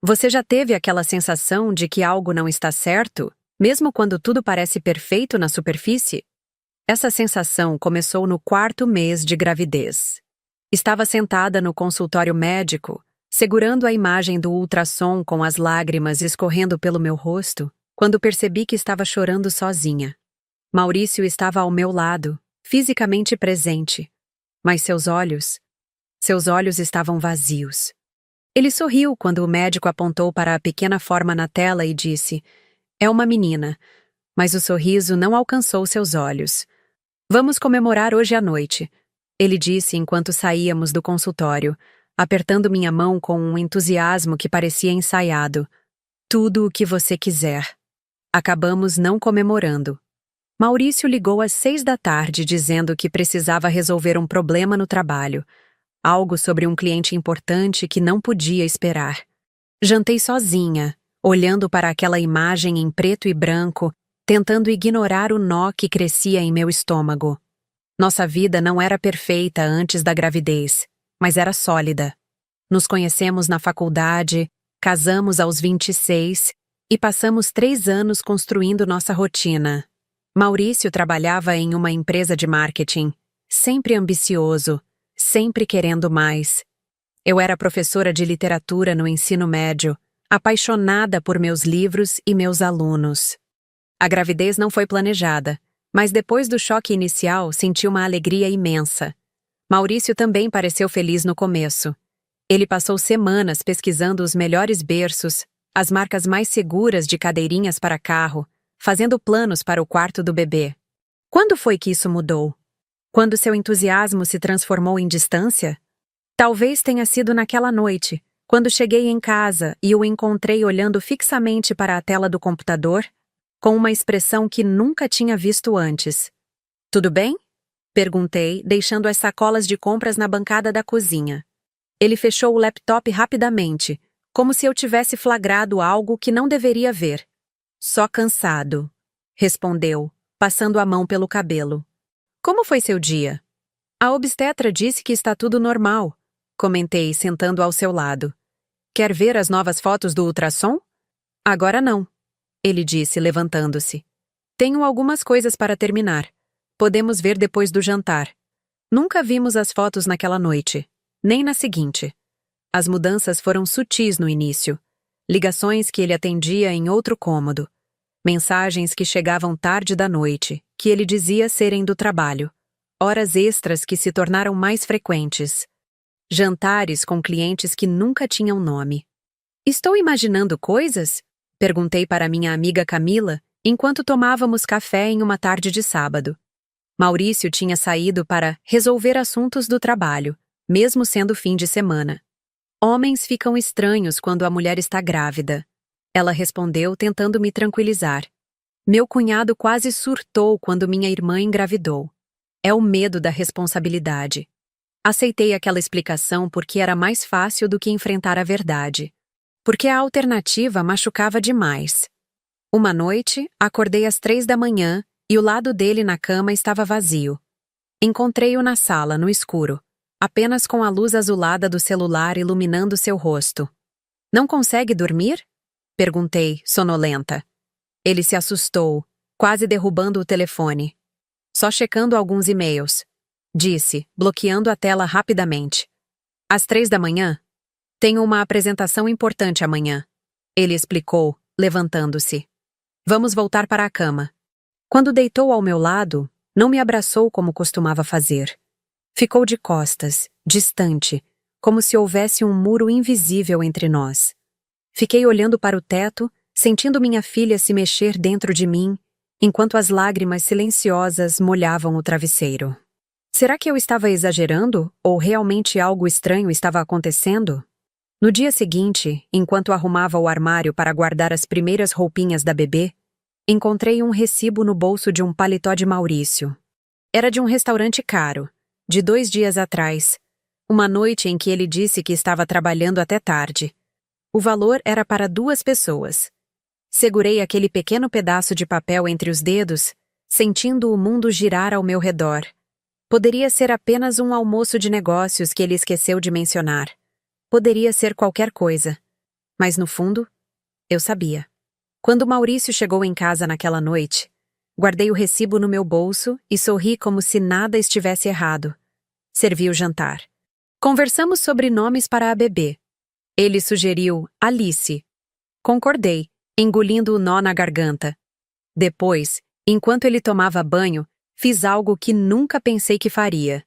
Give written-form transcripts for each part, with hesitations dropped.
Você já teve aquela sensação de que algo não está certo, mesmo quando tudo parece perfeito na superfície? Essa sensação começou no 4º mês de gravidez. Estava sentada no consultório médico, segurando a imagem do ultrassom com as lágrimas escorrendo pelo meu rosto, quando percebi que estava chorando sozinha. Maurício estava ao meu lado, fisicamente presente, mas seus olhos estavam vazios. Ele sorriu quando o médico apontou para a pequena forma na tela e disse: "É uma menina", mas o sorriso não alcançou seus olhos. "Vamos comemorar hoje à noite", ele disse enquanto saíamos do consultório, apertando minha mão com um entusiasmo que parecia ensaiado. "Tudo o que você quiser." Acabamos não comemorando. Maurício ligou às 6 da tarde dizendo que precisava resolver um problema no trabalho, algo sobre um cliente importante que não podia esperar. Jantei sozinha, olhando para aquela imagem em preto e branco, tentando ignorar o nó que crescia em meu estômago. Nossa vida não era perfeita antes da gravidez, mas era sólida. Nos conhecemos na faculdade, casamos aos 26 e passamos 3 anos construindo nossa rotina. Maurício trabalhava em uma empresa de marketing, sempre ambicioso, sempre querendo mais. Eu era professora de literatura no ensino médio, apaixonada por meus livros e meus alunos. A gravidez não foi planejada, mas depois do choque inicial senti uma alegria imensa. Maurício também pareceu feliz no começo. Ele passou semanas pesquisando os melhores berços, as marcas mais seguras de cadeirinhas para carro, fazendo planos para o quarto do bebê. Quando foi que isso mudou? Quando seu entusiasmo se transformou em distância? Talvez tenha sido naquela noite, quando cheguei em casa e o encontrei olhando fixamente para a tela do computador, com uma expressão que nunca tinha visto antes. "Tudo bem?" perguntei, deixando as sacolas de compras na bancada da cozinha. Ele fechou o laptop rapidamente, como se eu tivesse flagrado algo que não deveria ver. "Só cansado", respondeu, passando a mão pelo cabelo. "Como foi seu dia?" "A obstetra disse que está tudo normal", comentei, sentando ao seu lado. "Quer ver as novas fotos do ultrassom?" "Agora não", ele disse, levantando-se. "Tenho algumas coisas para terminar. Podemos ver depois do jantar." Nunca vimos as fotos naquela noite, nem na seguinte. As mudanças foram sutis no início. Ligações que ele atendia em outro cômodo. Mensagens que chegavam tarde da noite, que ele dizia serem do trabalho. Horas extras que se tornaram mais frequentes. Jantares com clientes que nunca tinham nome. "Estou imaginando coisas?" perguntei para minha amiga Camila, enquanto tomávamos café em uma tarde de sábado. Maurício tinha saído para resolver assuntos do trabalho, mesmo sendo fim de semana. "Homens ficam estranhos quando a mulher está grávida", ela respondeu, tentando me tranquilizar. "Meu cunhado quase surtou quando minha irmã engravidou. É o medo da responsabilidade." Aceitei aquela explicação porque era mais fácil do que enfrentar a verdade. Porque a alternativa machucava demais. Uma noite, acordei às 3 da manhã e o lado dele na cama estava vazio. Encontrei-o na sala, no escuro, apenas com a luz azulada do celular iluminando seu rosto. "Não consegue dormir?" perguntei, sonolenta. Ele se assustou, quase derrubando o telefone. "Só checando alguns e-mails", disse, bloqueando a tela rapidamente. "Às 3 da manhã? Tenho uma apresentação importante amanhã", ele explicou, levantando-se. "Vamos voltar para a cama." Quando deitou ao meu lado, não me abraçou como costumava fazer. Ficou de costas, distante, como se houvesse um muro invisível entre nós. Fiquei olhando para o teto, sentindo minha filha se mexer dentro de mim, enquanto as lágrimas silenciosas molhavam o travesseiro. Será que eu estava exagerando, ou realmente algo estranho estava acontecendo? No dia seguinte, enquanto arrumava o armário para guardar as primeiras roupinhas da bebê, encontrei um recibo no bolso de um paletó de Maurício. Era de um restaurante caro, de 2 dias atrás, uma noite em que ele disse que estava trabalhando até tarde. O valor era para 2 pessoas. Segurei aquele pequeno pedaço de papel entre os dedos, sentindo o mundo girar ao meu redor. Poderia ser apenas um almoço de negócios que ele esqueceu de mencionar. Poderia ser qualquer coisa. Mas no fundo, eu sabia. Quando Maurício chegou em casa naquela noite, guardei o recibo no meu bolso e sorri como se nada estivesse errado. Servi o jantar. Conversamos sobre nomes para a bebê. Ele sugeriu Alice. Concordei, engolindo o nó na garganta. Depois, enquanto ele tomava banho, fiz algo que nunca pensei que faria.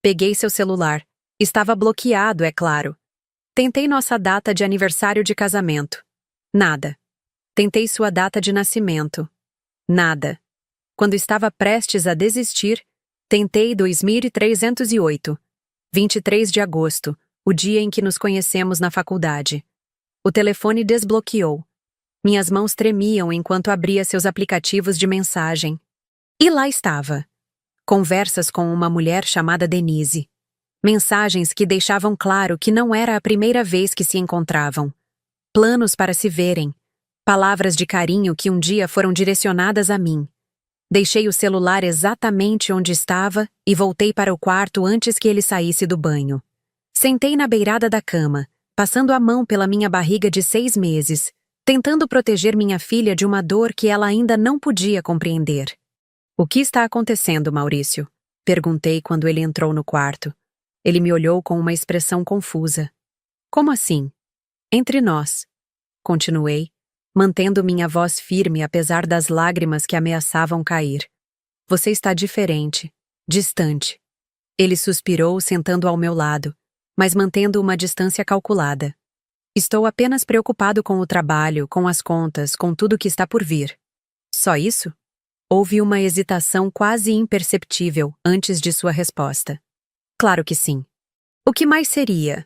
Peguei seu celular. Estava bloqueado, é claro. Tentei nossa data de aniversário de casamento. Nada. Tentei sua data de nascimento. Nada. Quando estava prestes a desistir, tentei 2308. 23 de agosto, o dia em que nos conhecemos na faculdade. O telefone desbloqueou. Minhas mãos tremiam enquanto abria seus aplicativos de mensagem. E lá estava. Conversas com uma mulher chamada Denise. Mensagens que deixavam claro que não era a primeira vez que se encontravam. Planos para se verem. Palavras de carinho que um dia foram direcionadas a mim. Deixei o celular exatamente onde estava e voltei para o quarto antes que ele saísse do banho. Sentei na beirada da cama, passando a mão pela minha barriga de 6 meses, tentando proteger minha filha de uma dor que ela ainda não podia compreender. "O que está acontecendo, Maurício?" Perguntei quando ele entrou no quarto. Ele me olhou com uma expressão confusa. "Como assim?" "Entre nós." Continuei, mantendo minha voz firme apesar das lágrimas que ameaçavam cair. "Você está diferente, distante." Ele suspirou sentando ao meu lado, mas mantendo uma distância calculada. "Estou apenas preocupado com o trabalho, com as contas, com tudo que está por vir." "Só isso?" Houve uma hesitação quase imperceptível antes de sua resposta. "Claro que sim." "O que mais seria?"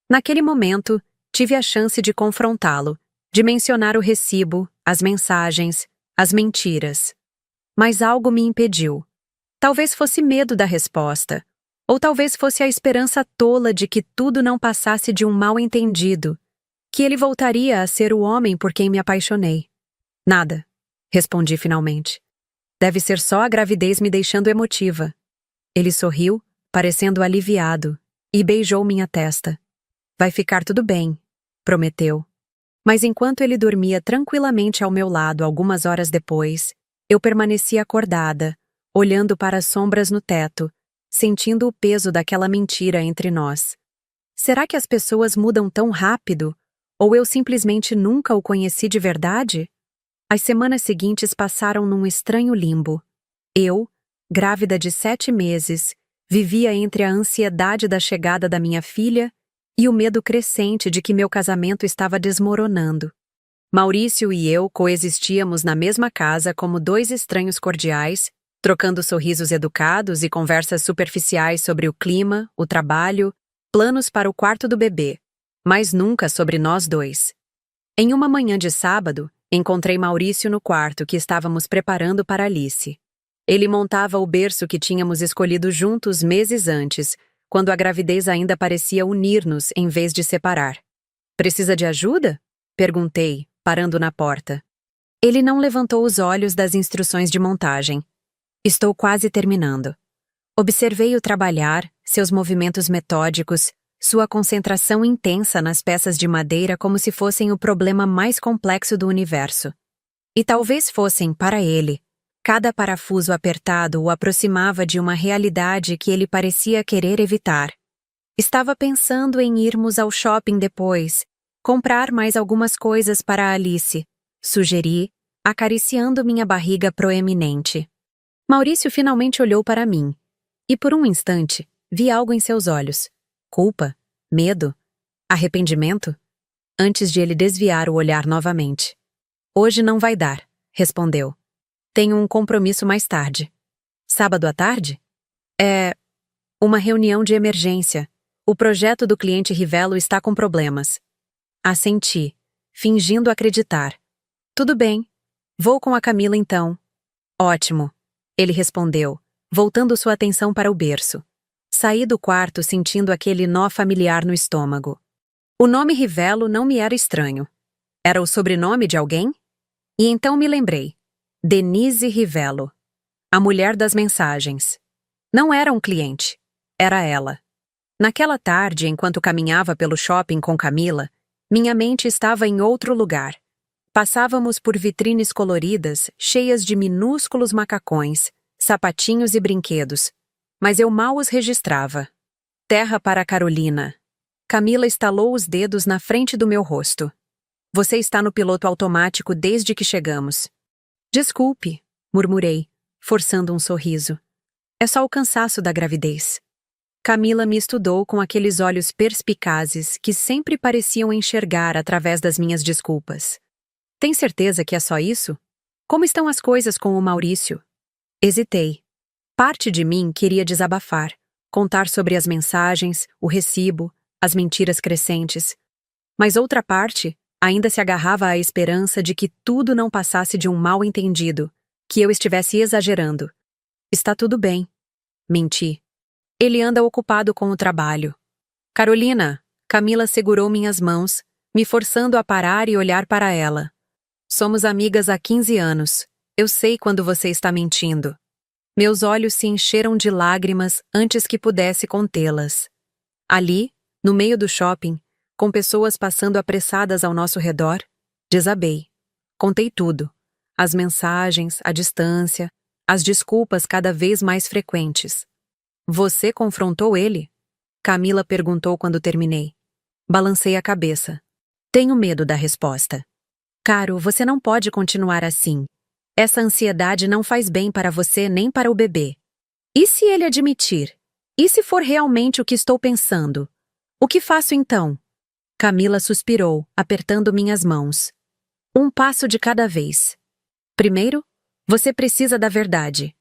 Naquele momento, tive a chance de confrontá-lo, de mencionar o recibo, as mensagens, as mentiras. Mas algo me impediu. Talvez fosse medo da resposta, ou talvez fosse a esperança tola de que tudo não passasse de um mal-entendido, que ele voltaria a ser o homem por quem me apaixonei. "Nada", respondi finalmente. "Deve ser só a gravidez me deixando emotiva." Ele sorriu, parecendo aliviado, e beijou minha testa. "Vai ficar tudo bem", prometeu. Mas enquanto ele dormia tranquilamente ao meu lado algumas horas depois, eu permaneci acordada, olhando para as sombras no teto, sentindo o peso daquela mentira entre nós. Será que as pessoas mudam tão rápido? Ou eu simplesmente nunca o conheci de verdade? As semanas seguintes passaram num estranho limbo. Eu, grávida de 7 meses, vivia entre a ansiedade da chegada da minha filha e o medo crescente de que meu casamento estava desmoronando. Maurício e eu coexistíamos na mesma casa como 2 estranhos cordiais, trocando sorrisos educados e conversas superficiais sobre o clima, o trabalho, planos para o quarto do bebê, mas nunca sobre nós dois. Em uma manhã de sábado, encontrei Maurício no quarto que estávamos preparando para Alice. Ele montava o berço que tínhamos escolhido juntos meses antes, quando a gravidez ainda parecia unir-nos em vez de separar. "Precisa de ajuda?" perguntei, parando na porta. Ele não levantou os olhos das instruções de montagem. "Estou quase terminando." Observei-o trabalhar, seus movimentos metódicos, sua concentração intensa nas peças de madeira como se fossem o problema mais complexo do universo. E talvez fossem, para ele. Cada parafuso apertado o aproximava de uma realidade que ele parecia querer evitar. "Estava pensando em irmos ao shopping depois, comprar mais algumas coisas para a Alice", sugeri, acariciando minha barriga proeminente. Maurício finalmente olhou para mim, e por um instante vi algo em seus olhos. Culpa? Medo? Arrependimento? Antes de ele desviar o olhar novamente. "Hoje não vai dar", respondeu. "Tenho um compromisso mais tarde." "Sábado à tarde?" "É uma reunião de emergência. O projeto do cliente Rivelo está com problemas." Assenti, fingindo acreditar. "Tudo bem. Vou com a Camila então." "Ótimo", ele respondeu, voltando sua atenção para o berço. Saí do quarto sentindo aquele nó familiar no estômago. O nome Rivelo não me era estranho. Era o sobrenome de alguém? E então me lembrei. Denise Rivelo. A mulher das mensagens. Não era um cliente. Era ela. Naquela tarde, enquanto caminhava pelo shopping com Camila, Minha mente estava em outro lugar. Passávamos por vitrines coloridas, cheias de minúsculos macacões, sapatinhos e brinquedos, mas eu mal os registrava. Terra para Carolina. Camila estalou os dedos na frente do meu rosto. Você está no piloto automático desde que chegamos. Desculpe, murmurei, forçando um sorriso. É só o cansaço da gravidez. Camila me estudou com aqueles olhos perspicazes que sempre pareciam enxergar através das minhas desculpas. Tem certeza que é só isso? Como estão as coisas com o Maurício? Hesitei. Parte de mim queria desabafar, contar sobre as mensagens, o recibo, as mentiras crescentes. Mas outra parte ainda se agarrava à esperança de que tudo não passasse de um mal-entendido, que eu estivesse exagerando. Está tudo bem. Menti. Ele anda ocupado com o trabalho. Carolina, Camila segurou minhas mãos, me forçando a parar e olhar para ela. Somos amigas há 15 anos. Eu sei quando você está mentindo. Meus olhos se encheram de lágrimas antes que pudesse contê-las. Ali, no meio do shopping, com pessoas passando apressadas ao nosso redor, desabei. Contei tudo. As mensagens, a distância, as desculpas cada vez mais frequentes. Você confrontou ele? Camila perguntou quando terminei. Balancei a cabeça. Tenho medo da resposta. Caro, você não pode continuar assim. Essa ansiedade não faz bem para você nem para o bebê. E se ele admitir? E se for realmente o que estou pensando? O que faço então? Camila suspirou, apertando minhas mãos. Um passo de cada vez. Primeiro, você precisa da verdade.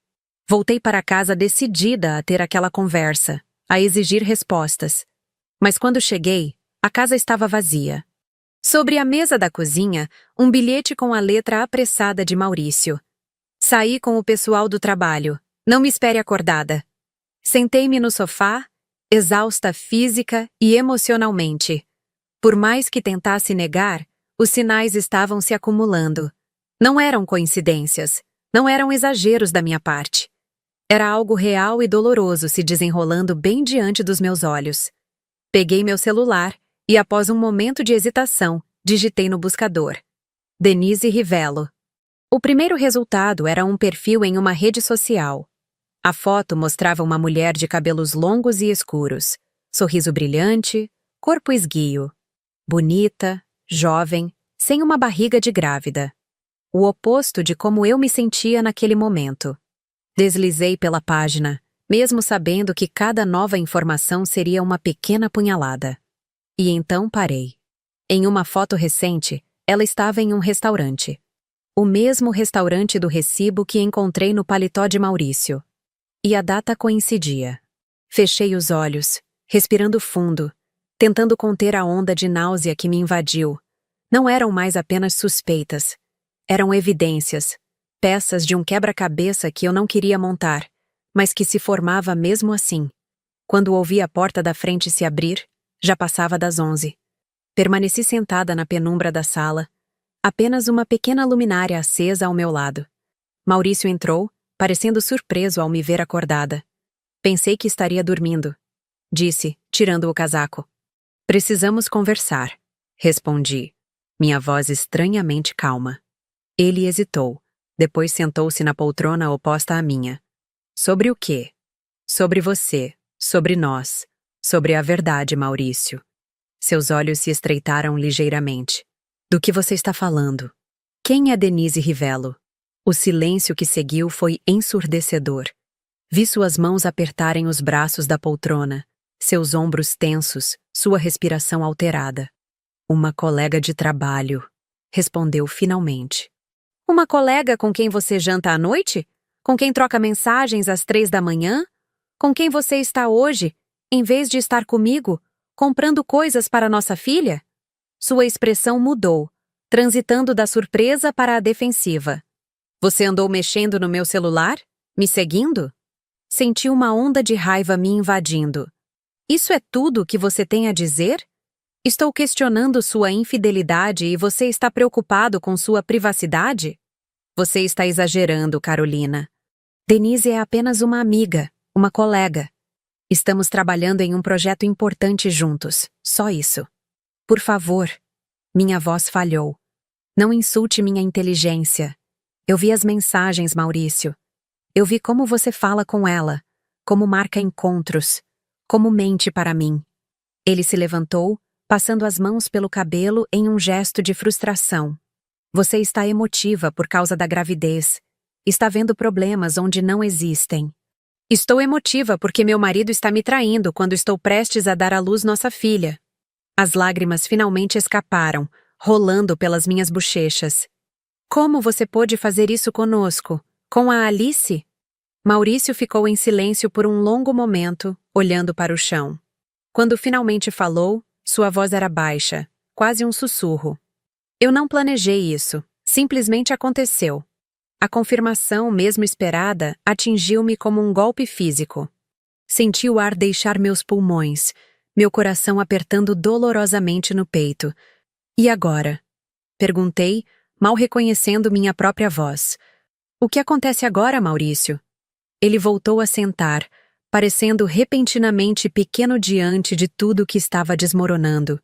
Voltei para casa decidida a ter aquela conversa, a exigir respostas. Mas quando cheguei, a casa estava vazia. Sobre a mesa da cozinha, um bilhete com a letra apressada de Maurício. Saí com o pessoal do trabalho. Não me espere acordada. Sentei-me no sofá, exausta física e emocionalmente. Por mais que tentasse negar, os sinais estavam se acumulando. Não eram coincidências, não eram exageros da minha parte. Era algo real e doloroso se desenrolando bem diante dos meus olhos. Peguei meu celular e, após um momento de hesitação, digitei no buscador. Denise Rivello. O primeiro resultado era um perfil em uma rede social. A foto mostrava uma mulher de cabelos longos e escuros, sorriso brilhante, corpo esguio. Bonita, jovem, sem uma barriga de grávida. O oposto de como eu me sentia naquele momento. Deslizei pela página, mesmo sabendo que cada nova informação seria uma pequena punhalada. E então parei. Em uma foto recente, ela estava em um restaurante. O mesmo restaurante do recibo que encontrei no paletó de Maurício. E a data coincidia. Fechei os olhos, respirando fundo, tentando conter a onda de náusea que me invadiu. Não eram mais apenas suspeitas. Eram evidências, peças de um quebra-cabeça que eu não queria montar, mas que se formava mesmo assim. Quando ouvi a porta da frente se abrir, já passava das 11. Permaneci sentada na penumbra da sala, apenas uma pequena luminária acesa ao meu lado. Maurício entrou, parecendo surpreso ao me ver acordada. Pensei que estaria dormindo, disse, tirando o casaco. Precisamos conversar, respondi, minha voz estranhamente calma. Ele hesitou, depois sentou-se na poltrona oposta à minha. Sobre o quê? Sobre você, sobre nós, sobre a verdade, Maurício. Seus olhos se estreitaram ligeiramente. Do que você está falando? Quem é Denise Rivello? O silêncio que seguiu foi ensurdecedor. Vi suas mãos apertarem os braços da poltrona, seus ombros tensos, sua respiração alterada. Uma colega de trabalho, respondeu finalmente. Uma colega com quem você janta à noite? Com quem troca mensagens às 3 da manhã? Com quem você está hoje, em vez de estar comigo, comprando coisas para nossa filha? Sua expressão mudou, transitando da surpresa para a defensiva. Você andou mexendo no meu celular? Me seguindo? Senti uma onda de raiva me invadindo. Isso é tudo o que você tem a dizer? Estou questionando sua infidelidade e você está preocupado com sua privacidade? Você está exagerando, Carolina. Denise é apenas uma amiga, uma colega. Estamos trabalhando em um projeto importante juntos, só isso. Por favor, Minha voz falhou. Não insulte minha inteligência. Eu vi as mensagens, Maurício. Eu vi como você fala com ela, como marca encontros, como mente para mim. Ele se levantou, passando as mãos pelo cabelo em um gesto de frustração. Você está emotiva por causa da gravidez. Está vendo problemas onde não existem. Estou emotiva porque meu marido está me traindo quando estou prestes a dar à luz nossa filha. As lágrimas finalmente escaparam, rolando pelas minhas bochechas. Como você pôde fazer isso conosco? Com a Alice? Maurício ficou em silêncio por um longo momento, olhando para o chão. Quando finalmente falou, sua voz era baixa, quase um sussurro. Eu não planejei isso, simplesmente aconteceu. A confirmação, mesmo esperada, atingiu-me como um golpe físico. Senti o ar deixar meus pulmões, meu coração apertando dolorosamente no peito. E agora? Perguntei, mal reconhecendo minha própria voz. O que acontece agora, Maurício? Ele voltou a sentar, parecendo repentinamente pequeno diante de tudo que estava desmoronando.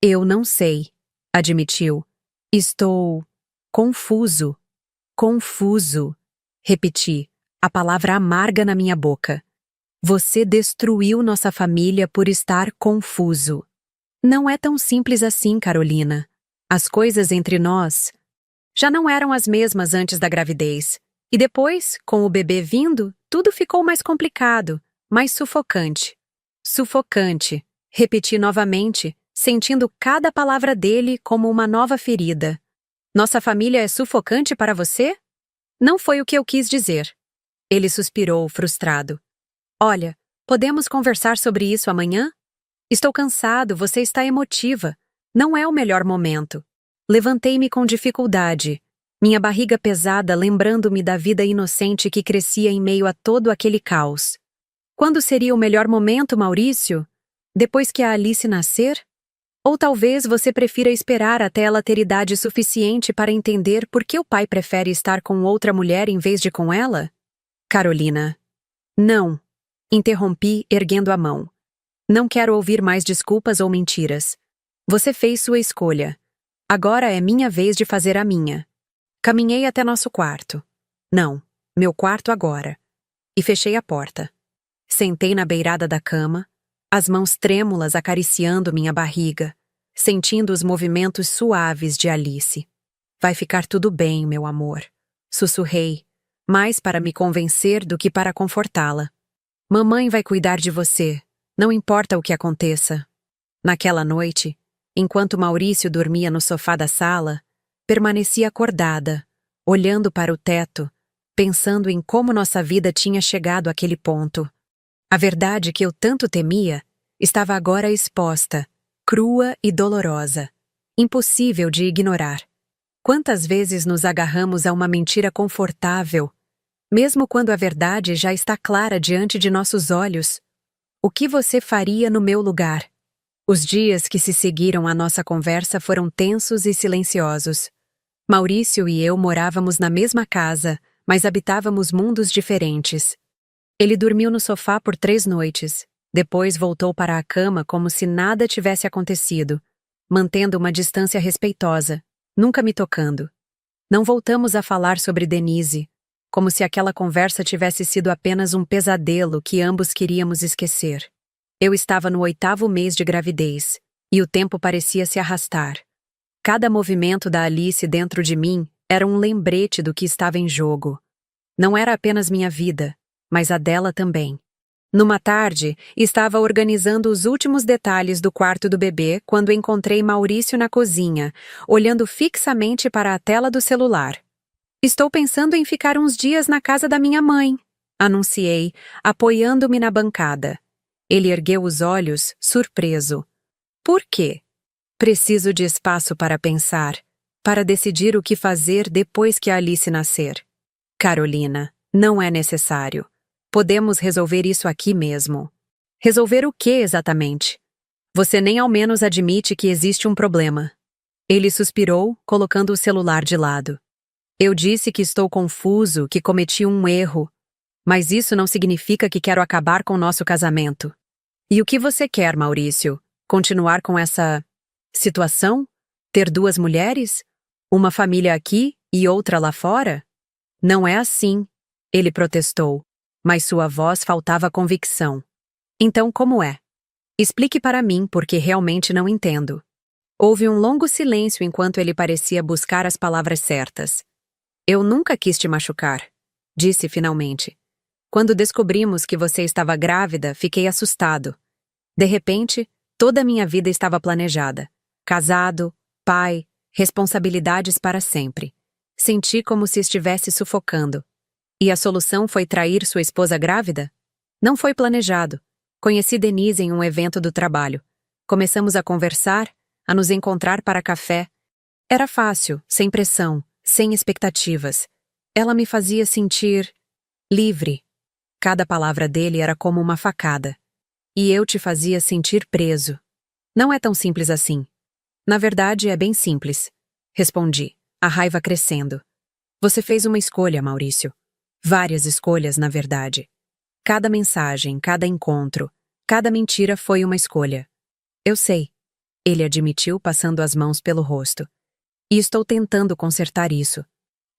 Eu não sei, admitiu. Estou confuso. Confuso. Repeti, a palavra amarga na minha boca. Você destruiu nossa família por estar confuso. Não é tão simples assim, Carolina. As coisas entre nós já não eram as mesmas antes da gravidez. E depois, com o bebê vindo, tudo ficou mais complicado, mais sufocante. Sufocante, repeti novamente, sentindo cada palavra dele como uma nova ferida. Nossa família é sufocante para você? Não foi o que eu quis dizer. Ele suspirou, frustrado. Olha, podemos conversar sobre isso amanhã? Estou cansado, você está emotiva. Não é o melhor momento. Levantei-me com dificuldade, minha barriga pesada lembrando-me da vida inocente que crescia em meio a todo aquele caos. Quando seria o melhor momento, Maurício? Depois que a Alice nascer? Ou talvez você prefira esperar até ela ter idade suficiente para entender por que o pai prefere estar com outra mulher em vez de com ela? Carolina. Não. Interrompi, erguendo a mão. Não quero ouvir mais desculpas ou mentiras. Você fez sua escolha. Agora é minha vez de fazer a minha. Caminhei até nosso quarto. Não, meu quarto agora. E fechei a porta. Sentei na beirada da cama, as mãos trêmulas acariciando minha barriga, sentindo os movimentos suaves de Alice. Vai ficar tudo bem, meu amor. Sussurrei, mais para me convencer do que para confortá-la. Mamãe vai cuidar de você, não importa o que aconteça. Naquela noite, enquanto Maurício dormia no sofá da sala, permaneci acordada, olhando para o teto, pensando em como nossa vida tinha chegado àquele ponto. A verdade que eu tanto temia estava agora exposta, crua e dolorosa, impossível de ignorar. Quantas vezes nos agarramos a uma mentira confortável, mesmo quando a verdade já está clara diante de nossos olhos? O que você faria no meu lugar? Os dias que se seguiram à nossa conversa foram tensos e silenciosos. Maurício e eu morávamos na mesma casa, mas habitávamos mundos diferentes. Ele dormiu no sofá por 3 noites, depois voltou para a cama como se nada tivesse acontecido, mantendo uma distância respeitosa, nunca me tocando. Não voltamos a falar sobre Denise, como se aquela conversa tivesse sido apenas um pesadelo que ambos queríamos esquecer. Eu estava no 8º mês de gravidez, e o tempo parecia se arrastar. Cada movimento da Alice dentro de mim era um lembrete do que estava em jogo. Não era apenas minha vida, mas a dela também. Numa tarde, estava organizando os últimos detalhes do quarto do bebê quando encontrei Maurício na cozinha, olhando fixamente para a tela do celular. Estou pensando em ficar uns dias na casa da minha mãe, anunciei, apoiando-me na bancada. Ele ergueu os olhos, surpreso. Por quê? Preciso de espaço para pensar, para decidir o que fazer depois que a Alice nascer. Carolina, não é necessário. Podemos resolver isso aqui mesmo. Resolver o que exatamente? Você nem ao menos admite que existe um problema. Ele suspirou, colocando o celular de lado. Eu disse que estou confuso, que cometi um erro. Mas isso não significa que quero acabar com nosso casamento. E o que você quer, Maurício? Continuar com essa situação? Ter duas mulheres? Uma família aqui e outra lá fora? Não é assim, ele protestou, mas sua voz faltava convicção. Então como é? Explique para mim, porque realmente não entendo. Houve um longo silêncio enquanto ele parecia buscar as palavras certas. Eu nunca quis te machucar, disse finalmente. Quando descobrimos que você estava grávida, fiquei assustado. De repente, toda a minha vida estava planejada. Casado, pai, responsabilidades para sempre. Senti como se estivesse sufocando. E a solução foi trair sua esposa grávida? Não foi planejado. Conheci Denise em um evento do trabalho. Começamos a conversar, a nos encontrar para café. Era fácil, sem pressão, sem expectativas. Ela me fazia sentir livre. Cada palavra dele era como uma facada. E eu te fazia sentir preso. Não é tão simples assim. Na verdade, é bem simples. Respondi, a raiva crescendo. Você fez uma escolha, Maurício. Várias escolhas, na verdade. Cada mensagem, cada encontro, cada mentira foi uma escolha. Eu sei. Ele admitiu, passando as mãos pelo rosto. E estou tentando consertar isso.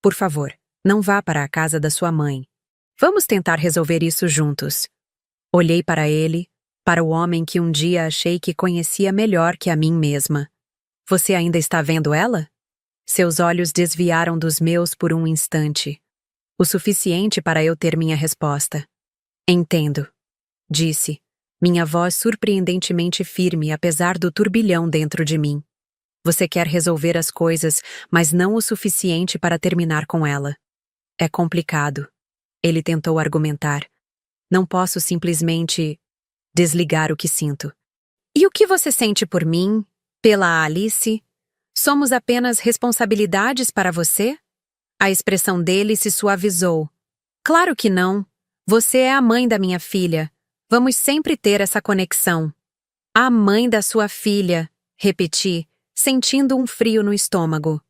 Por favor, não vá para a casa da sua mãe. Vamos tentar resolver isso juntos. Olhei para ele, para o homem que um dia achei que conhecia melhor que a mim mesma. Você ainda está vendo ela? Seus olhos desviaram dos meus por um instante. O suficiente para eu ter minha resposta. Entendo, disse, minha voz surpreendentemente firme apesar do turbilhão dentro de mim. Você quer resolver as coisas, mas não o suficiente para terminar com ela. É complicado. Ele tentou argumentar. Não posso simplesmente desligar o que sinto. E o que você sente por mim? Pela Alice? Somos apenas responsabilidades para você? A expressão dele se suavizou. Claro que não. Você é a mãe da minha filha. Vamos sempre ter essa conexão. A mãe da sua filha, repeti, sentindo um frio no estômago.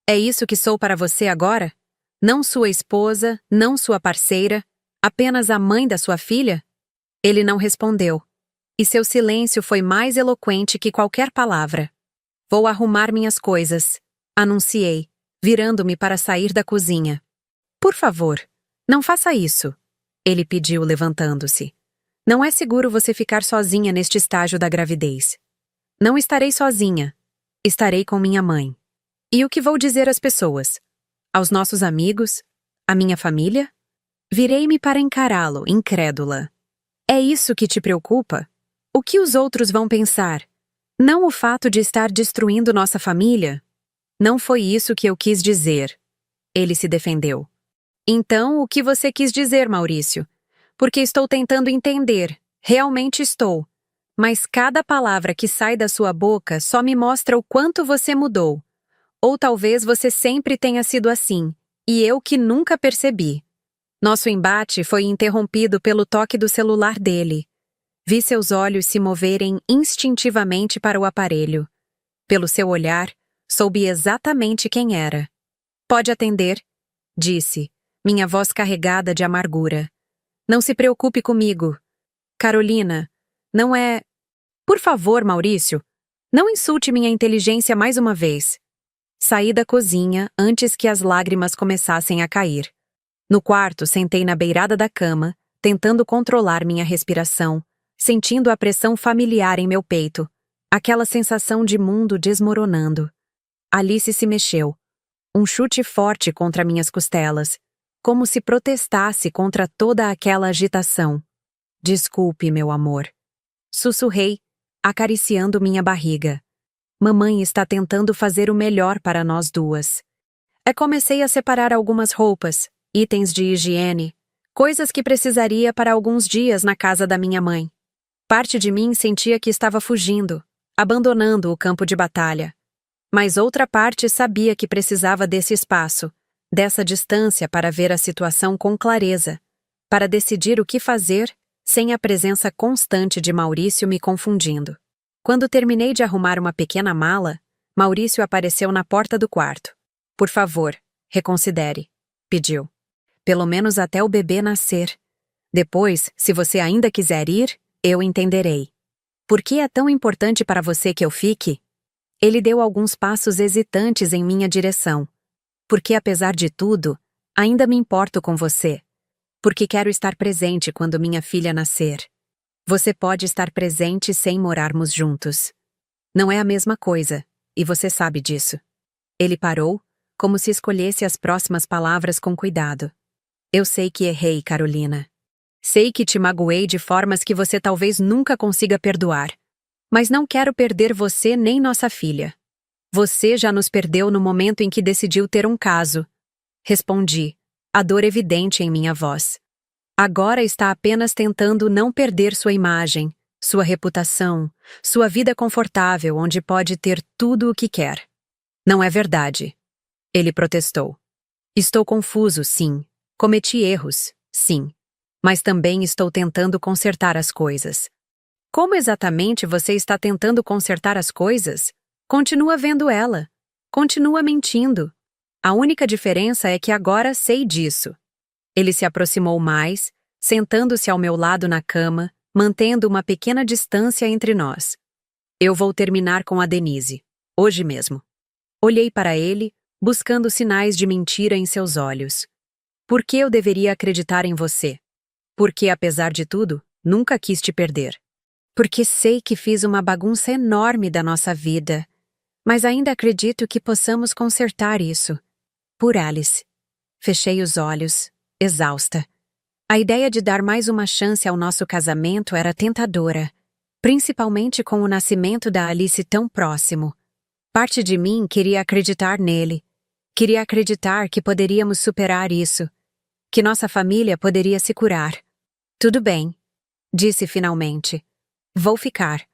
É isso que sou para você agora? Não sua esposa, não sua parceira, apenas a mãe da sua filha? Ele não respondeu. E seu silêncio foi mais eloquente que qualquer palavra. Vou arrumar minhas coisas, anunciei, virando-me para sair da cozinha. Por favor, não faça isso, ele pediu levantando-se. Não é seguro você ficar sozinha neste estágio da gravidez. Não estarei sozinha. Estarei com minha mãe. E o que vou dizer às pessoas? Aos nossos amigos? À minha família? Virei-me para encará-lo, incrédula. É isso que te preocupa? O que os outros vão pensar? Não o fato de estar destruindo nossa família? Não foi isso que eu quis dizer. Ele se defendeu. Então, o que você quis dizer, Maurício? Porque estou tentando entender. Realmente estou. Mas cada palavra que sai da sua boca só me mostra o quanto você mudou. Ou talvez você sempre tenha sido assim, e eu que nunca percebi. Nosso embate foi interrompido pelo toque do celular dele. Vi seus olhos se moverem instintivamente para o aparelho. Pelo seu olhar, soube exatamente quem era. Pode atender, disse, minha voz carregada de amargura. Não se preocupe comigo. Carolina, não é... Por favor, Maurício, não insulte minha inteligência mais uma vez. Saí da cozinha antes que as lágrimas começassem a cair. No quarto, sentei na beirada da cama, tentando controlar minha respiração, sentindo a pressão familiar em meu peito, aquela sensação de mundo desmoronando. Alice se mexeu. Um chute forte contra minhas costelas, como se protestasse contra toda aquela agitação. Desculpe, meu amor. Sussurrei, acariciando minha barriga. Mamãe está tentando fazer o melhor para nós duas. Comecei a separar algumas roupas, itens de higiene, coisas que precisaria para alguns dias na casa da minha mãe. Parte de mim sentia que estava fugindo, abandonando o campo de batalha. Mas outra parte sabia que precisava desse espaço, dessa distância para ver a situação com clareza, para decidir o que fazer sem a presença constante de Maurício me confundindo. Quando terminei de arrumar uma pequena mala, Maurício apareceu na porta do quarto. Por favor, reconsidere, pediu. Pelo menos até o bebê nascer. Depois, se você ainda quiser ir, eu entenderei. Por que é tão importante para você que eu fique? Ele deu alguns passos hesitantes em minha direção. Porque, apesar de tudo, ainda me importo com você. Porque quero estar presente quando minha filha nascer. Você pode estar presente sem morarmos juntos. Não é a mesma coisa, e você sabe disso. Ele parou, como se escolhesse as próximas palavras com cuidado. Eu sei que errei, Carolina. Sei que te magoei de formas que você talvez nunca consiga perdoar. Mas não quero perder você nem nossa filha. Você já nos perdeu no momento em que decidiu ter um caso. Respondi, a dor evidente em minha voz. Agora está apenas tentando não perder sua imagem, sua reputação, sua vida confortável onde pode ter tudo o que quer. Não é verdade. Ele protestou. Estou confuso, sim. Cometi erros, sim. Mas também estou tentando consertar as coisas. Como exatamente você está tentando consertar as coisas? Continua vendo ela. Continua mentindo. A única diferença é que agora sei disso. Ele se aproximou mais, sentando-se ao meu lado na cama, mantendo uma pequena distância entre nós. Eu vou terminar com a Denise, hoje mesmo. Olhei para ele, buscando sinais de mentira em seus olhos. Por que eu deveria acreditar em você? Porque, apesar de tudo, nunca quis te perder. Porque sei que fiz uma bagunça enorme da nossa vida, mas ainda acredito que possamos consertar isso. Por Alice. Fechei os olhos, exausta. A ideia de dar mais uma chance ao nosso casamento era tentadora, principalmente com o nascimento da Alice tão próximo. Parte de mim queria acreditar nele. Queria acreditar que poderíamos superar isso, que nossa família poderia se curar. Tudo bem, disse finalmente. Vou ficar,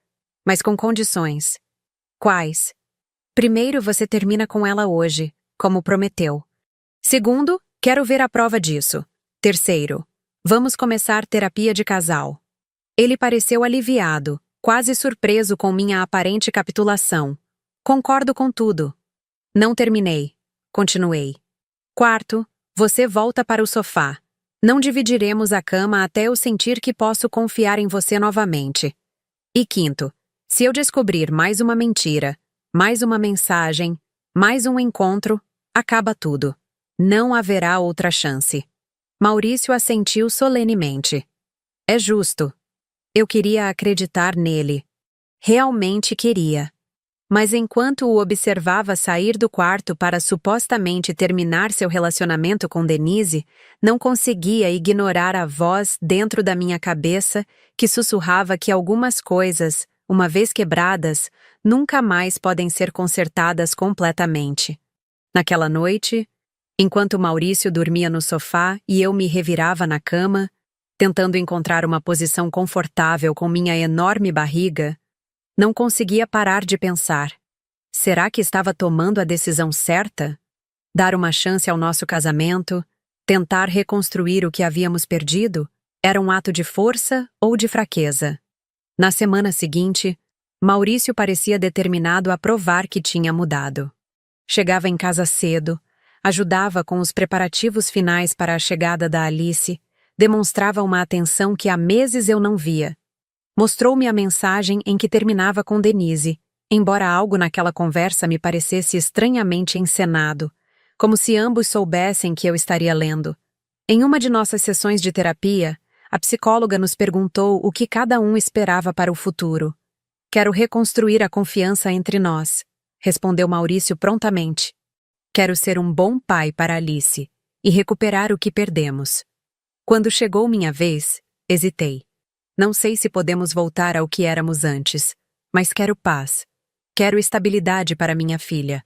mas com condições. Quais? Primeiro, você termina com ela hoje, como prometeu. Segundo, quero ver a prova disso. Terceiro, vamos começar terapia de casal. Ele pareceu aliviado, quase surpreso com minha aparente capitulação. Concordo com tudo. Não terminei. Continuei. Quarto, você volta para o sofá. Não dividiremos a cama até eu sentir que posso confiar em você novamente. E quinto, se eu descobrir mais uma mentira, mais uma mensagem, mais um encontro, acaba tudo. Não haverá outra chance. Maurício assentiu solenemente. É justo. Eu queria acreditar nele. Realmente queria. Mas enquanto o observava sair do quarto para supostamente terminar seu relacionamento com Denise, não conseguia ignorar a voz dentro da minha cabeça que sussurrava que algumas coisas, uma vez quebradas, nunca mais podem ser consertadas completamente. Naquela noite, enquanto Maurício dormia no sofá e eu me revirava na cama, tentando encontrar uma posição confortável com minha enorme barriga, não conseguia parar de pensar. Será que estava tomando a decisão certa? Dar uma chance ao nosso casamento? Tentar reconstruir o que havíamos perdido? Era um ato de força ou de fraqueza? Na semana seguinte, Maurício parecia determinado a provar que tinha mudado. Chegava em casa cedo, ajudava com os preparativos finais para a chegada da Alice, demonstrava uma atenção que há meses eu não via. Mostrou-me a mensagem em que terminava com Denise, embora algo naquela conversa me parecesse estranhamente encenado, como se ambos soubessem que eu estaria lendo. Em uma de nossas sessões de terapia, a psicóloga nos perguntou o que cada um esperava para o futuro. Quero reconstruir a confiança entre nós, respondeu Maurício prontamente. Quero ser um bom pai para Alice e recuperar o que perdemos. Quando chegou minha vez, hesitei. Não sei se podemos voltar ao que éramos antes, mas quero paz. Quero estabilidade para minha filha.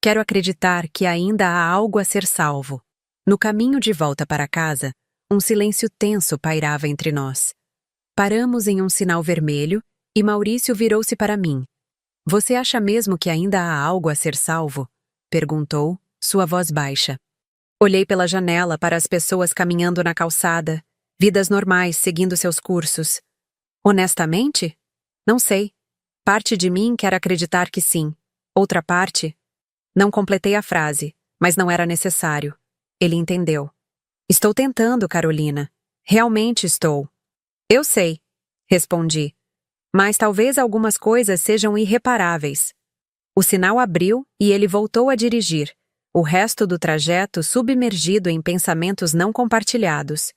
Quero acreditar que ainda há algo a ser salvo. No caminho de volta para casa, um silêncio tenso pairava entre nós. Paramos em um sinal vermelho e Maurício virou-se para mim. Você acha mesmo que ainda há algo a ser salvo? Perguntou, sua voz baixa. Olhei pela janela para as pessoas caminhando na calçada, vidas normais seguindo seus cursos. Honestamente? Não sei. Parte de mim quer acreditar que sim. Outra parte... Não completei a frase, mas não era necessário. Ele entendeu. Estou tentando, Carolina. Realmente estou. Eu sei, respondi. Mas talvez algumas coisas sejam irreparáveis. O sinal abriu e ele voltou a dirigir, o resto do trajeto submergido em pensamentos não compartilhados.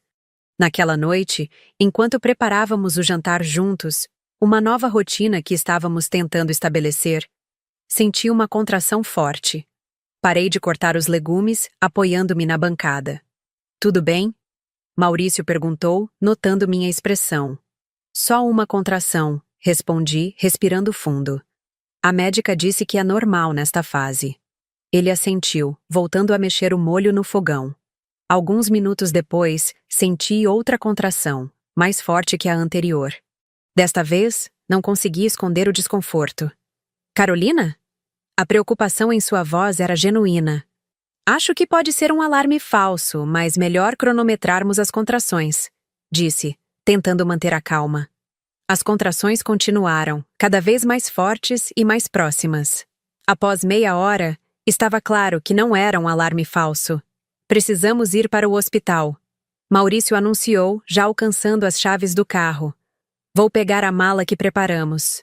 Naquela noite, enquanto preparávamos o jantar juntos, uma nova rotina que estávamos tentando estabelecer, senti uma contração forte. Parei de cortar os legumes, apoiando-me na bancada. Tudo bem? Maurício perguntou, notando minha expressão. Só uma contração, respondi, respirando fundo. A médica disse que é normal nesta fase. Ele assentiu, voltando a mexer o molho no fogão. Alguns minutos depois, senti outra contração, mais forte que a anterior. Desta vez, não consegui esconder o desconforto. Carolina? A preocupação em sua voz era genuína. Acho que pode ser um alarme falso, mas melhor cronometrarmos as contrações, disse, tentando manter a calma. As contrações continuaram, cada vez mais fortes e mais próximas. Após meia hora, estava claro que não era um alarme falso. Precisamos ir para o hospital. Maurício anunciou, já alcançando as chaves do carro. Vou pegar a mala que preparamos.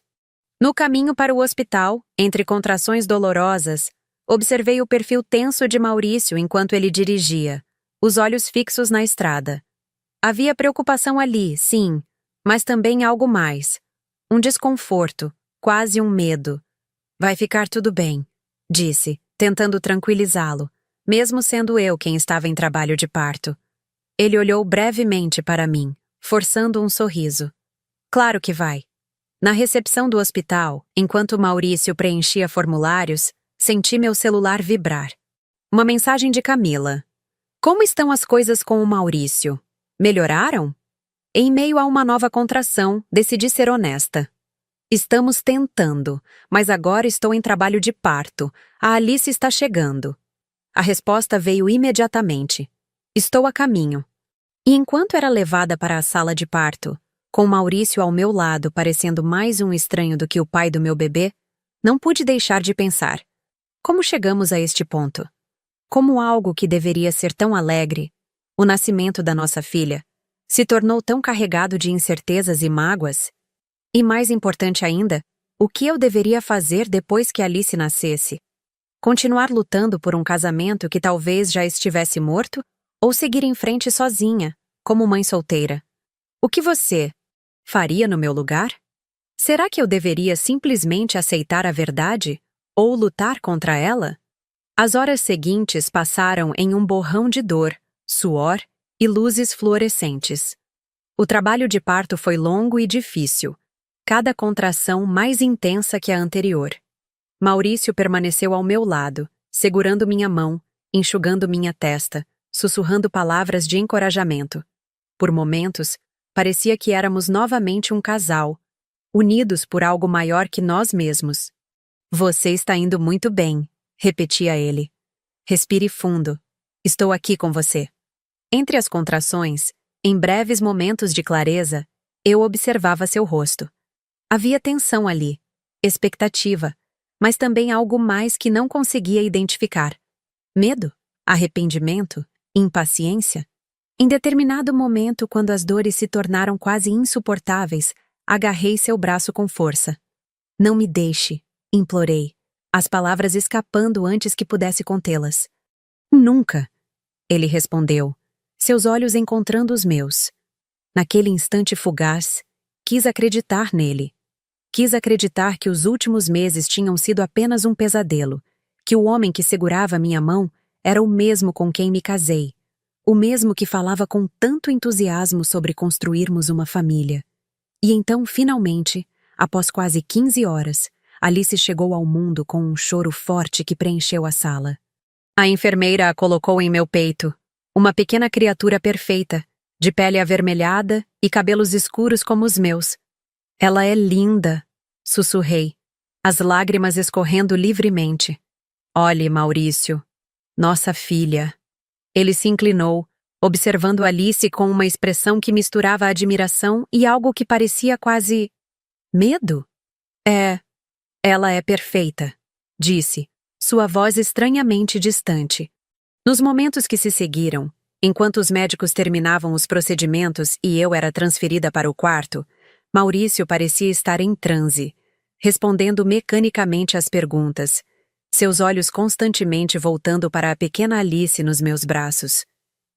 No caminho para o hospital, entre contrações dolorosas, observei o perfil tenso de Maurício enquanto ele dirigia, os olhos fixos na estrada. Havia preocupação ali, sim, mas também algo mais. Um desconforto, quase um medo. Vai ficar tudo bem, disse, tentando tranquilizá-lo, mesmo sendo eu quem estava em trabalho de parto. Ele olhou brevemente para mim, forçando um sorriso. Claro que vai. Na recepção do hospital, enquanto Maurício preenchia formulários, senti meu celular vibrar. Uma mensagem de Camila. Como estão as coisas com o Maurício? Melhoraram? Em meio a uma nova contração, decidi ser honesta. Estamos tentando, mas agora estou em trabalho de parto. A Alice está chegando. A resposta veio imediatamente. Estou a caminho. E enquanto era levada para a sala de parto, com Maurício ao meu lado parecendo mais um estranho do que o pai do meu bebê, não pude deixar de pensar. Como chegamos a este ponto? Como algo que deveria ser tão alegre, o nascimento da nossa filha, se tornou tão carregado de incertezas e mágoas? E mais importante ainda, o que eu deveria fazer depois que Alice nascesse? Continuar lutando por um casamento que talvez já estivesse morto? Ou seguir em frente sozinha, como mãe solteira? O que você faria no meu lugar? Será que eu deveria simplesmente aceitar a verdade? Ou lutar contra ela? As horas seguintes passaram em um borrão de dor, suor e luzes fluorescentes. O trabalho de parto foi longo e difícil, cada contração mais intensa que a anterior. Maurício permaneceu ao meu lado, segurando minha mão, enxugando minha testa, sussurrando palavras de encorajamento. Por momentos, parecia que éramos novamente um casal, unidos por algo maior que nós mesmos. Você está indo muito bem, repetia ele. Respire fundo. Estou aqui com você. Entre as contrações, em breves momentos de clareza, eu observava seu rosto. Havia tensão ali, expectativa, mas também algo mais que não conseguia identificar. Medo? Arrependimento? Impaciência? Em determinado momento, quando as dores se tornaram quase insuportáveis, agarrei seu braço com força. Não me deixe, implorei, as palavras escapando antes que pudesse contê-las. Nunca, ele respondeu, seus olhos encontrando os meus. Naquele instante fugaz, quis acreditar nele. Quis acreditar que os últimos meses tinham sido apenas um pesadelo, que o homem que segurava minha mão era o mesmo com quem me casei, o mesmo que falava com tanto entusiasmo sobre construirmos uma família. E então, finalmente, após quase 15 horas, Alice chegou ao mundo com um choro forte que preencheu a sala. A enfermeira a colocou em meu peito, uma pequena criatura perfeita, de pele avermelhada e cabelos escuros como os meus. Ela é linda, sussurrei, as lágrimas escorrendo livremente. Olhe, Maurício, nossa filha. Ele se inclinou, observando Alice com uma expressão que misturava admiração e algo que parecia quase medo. Ela é perfeita, disse, sua voz estranhamente distante. Nos momentos que se seguiram, enquanto os médicos terminavam os procedimentos e eu era transferida para o quarto, Maurício parecia estar em transe. respondendo mecanicamente às perguntas, seus olhos constantemente voltando para a pequena Alice nos meus braços,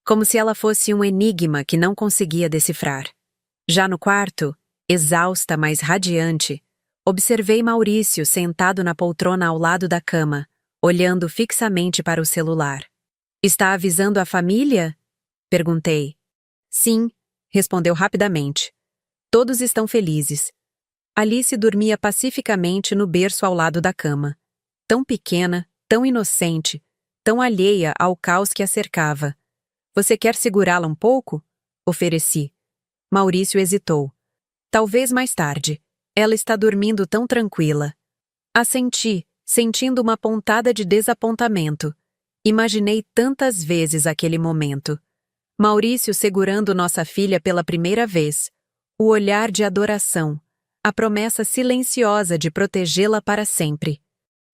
como se ela fosse um enigma que não conseguia decifrar. Já no quarto, exausta, mas radiante, observei Maurício sentado na poltrona ao lado da cama, olhando fixamente para o celular. "Está avisando a família?" perguntei. "Sim", respondeu rapidamente. "Todos estão felizes." Alice dormia pacificamente no berço ao lado da cama. Tão pequena, tão inocente, tão alheia ao caos que a cercava. "Você quer segurá-la um pouco?" ofereci. Maurício hesitou. "Talvez mais tarde. Ela está dormindo tão tranquila." Assenti, sentindo uma pontada de desapontamento. Imaginei tantas vezes aquele momento. Maurício segurando nossa filha pela primeira vez. O olhar de adoração. A promessa silenciosa de protegê-la para sempre.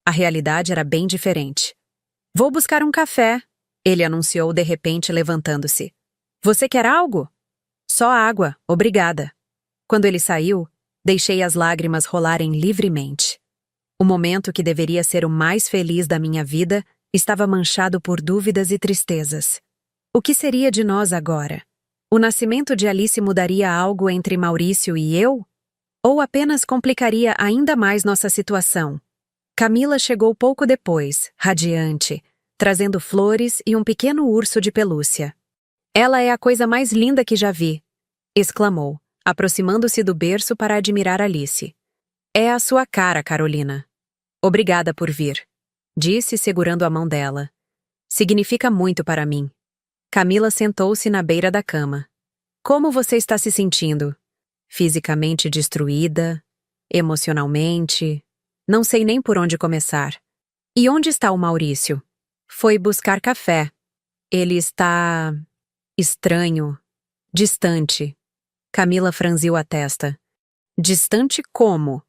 A realidade era bem diferente. "Vou buscar um café", ele anunciou de repente, levantando-se. "Você quer algo?" "Só água, obrigada." Quando ele saiu, deixei as lágrimas rolarem livremente. O momento que deveria ser o mais feliz da minha vida estava manchado por dúvidas e tristezas. O que seria de nós agora? O nascimento de Alice mudaria algo entre Maurício e eu? Ou apenas complicaria ainda mais nossa situação? Camila chegou pouco depois, radiante, trazendo flores e um pequeno urso de pelúcia. "Ela é a coisa mais linda que já vi", exclamou, aproximando-se do berço para admirar Alice. "É a sua cara, Carolina." "Obrigada por vir", disse segurando a mão dela. "Significa muito para mim." Camila sentou-se na beira da cama. "Como você está se sentindo?" "Fisicamente destruída, emocionalmente. Não sei nem por onde começar." "E onde está o Maurício?" "Foi buscar café. Ele está... estranho. Distante." Camila franziu a testa. "Distante como?"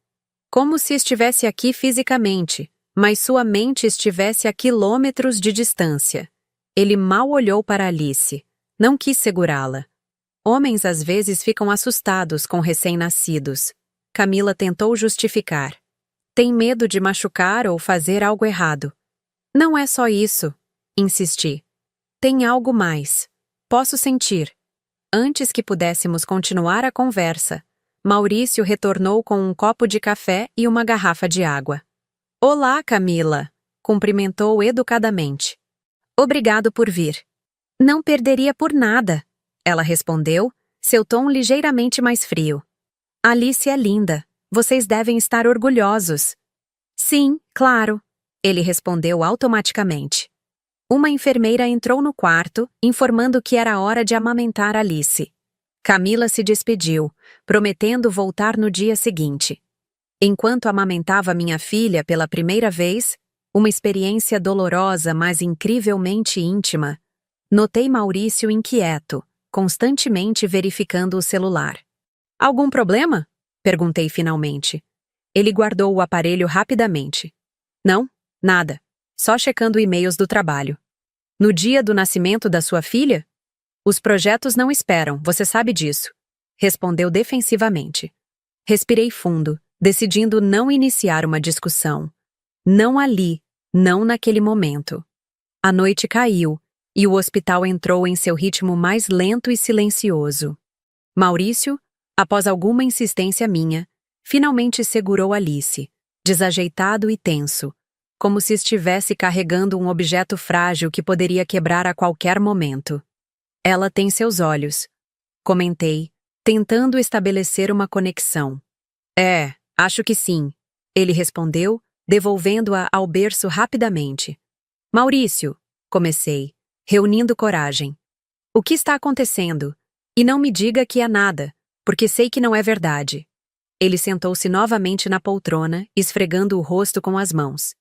"Como se estivesse aqui fisicamente, mas sua mente estivesse a quilômetros de distância." Ele mal olhou para Alice. Não quis segurá-la. Homens às vezes ficam assustados com recém-nascidos. Camila tentou justificar. "Tem medo de machucar ou fazer algo errado." "Não é só isso", insisti. "Tem algo mais. Posso sentir." Antes que pudéssemos continuar a conversa, Maurício retornou com um copo de café e uma garrafa de água. "Olá, Camila", cumprimentou educadamente. "Obrigado por vir." "Não perderia por nada", ela respondeu, seu tom ligeiramente mais frio. "Alice é linda. Vocês devem estar orgulhosos." "Sim, claro", ele respondeu automaticamente. Uma enfermeira entrou no quarto, informando que era hora de amamentar Alice. Camila se despediu, prometendo voltar no dia seguinte. Enquanto amamentava minha filha pela primeira vez, uma experiência dolorosa, mas incrivelmente íntima, notei Maurício inquieto, constantemente verificando o celular. "Algum problema?" perguntei finalmente. Ele guardou o aparelho rapidamente. "Não, nada. Só checando e-mails do trabalho." "No dia do nascimento da sua filha?" "Os projetos não esperam, você sabe disso", respondeu defensivamente. Respirei fundo, decidindo não iniciar uma discussão. Não ali, não naquele momento. A noite caiu, e o hospital entrou em seu ritmo mais lento e silencioso. Maurício, após alguma insistência minha, finalmente segurou Alice, desajeitado e tenso, como se estivesse carregando um objeto frágil que poderia quebrar a qualquer momento. "Ela tem seus olhos", comentei, tentando estabelecer uma conexão. "É, acho que sim", ele respondeu, devolvendo-a ao berço rapidamente. "Maurício", comecei, reunindo coragem. "O que está acontecendo? E não me diga que é nada, porque sei que não é verdade." Ele sentou-se novamente na poltrona, esfregando o rosto com as mãos.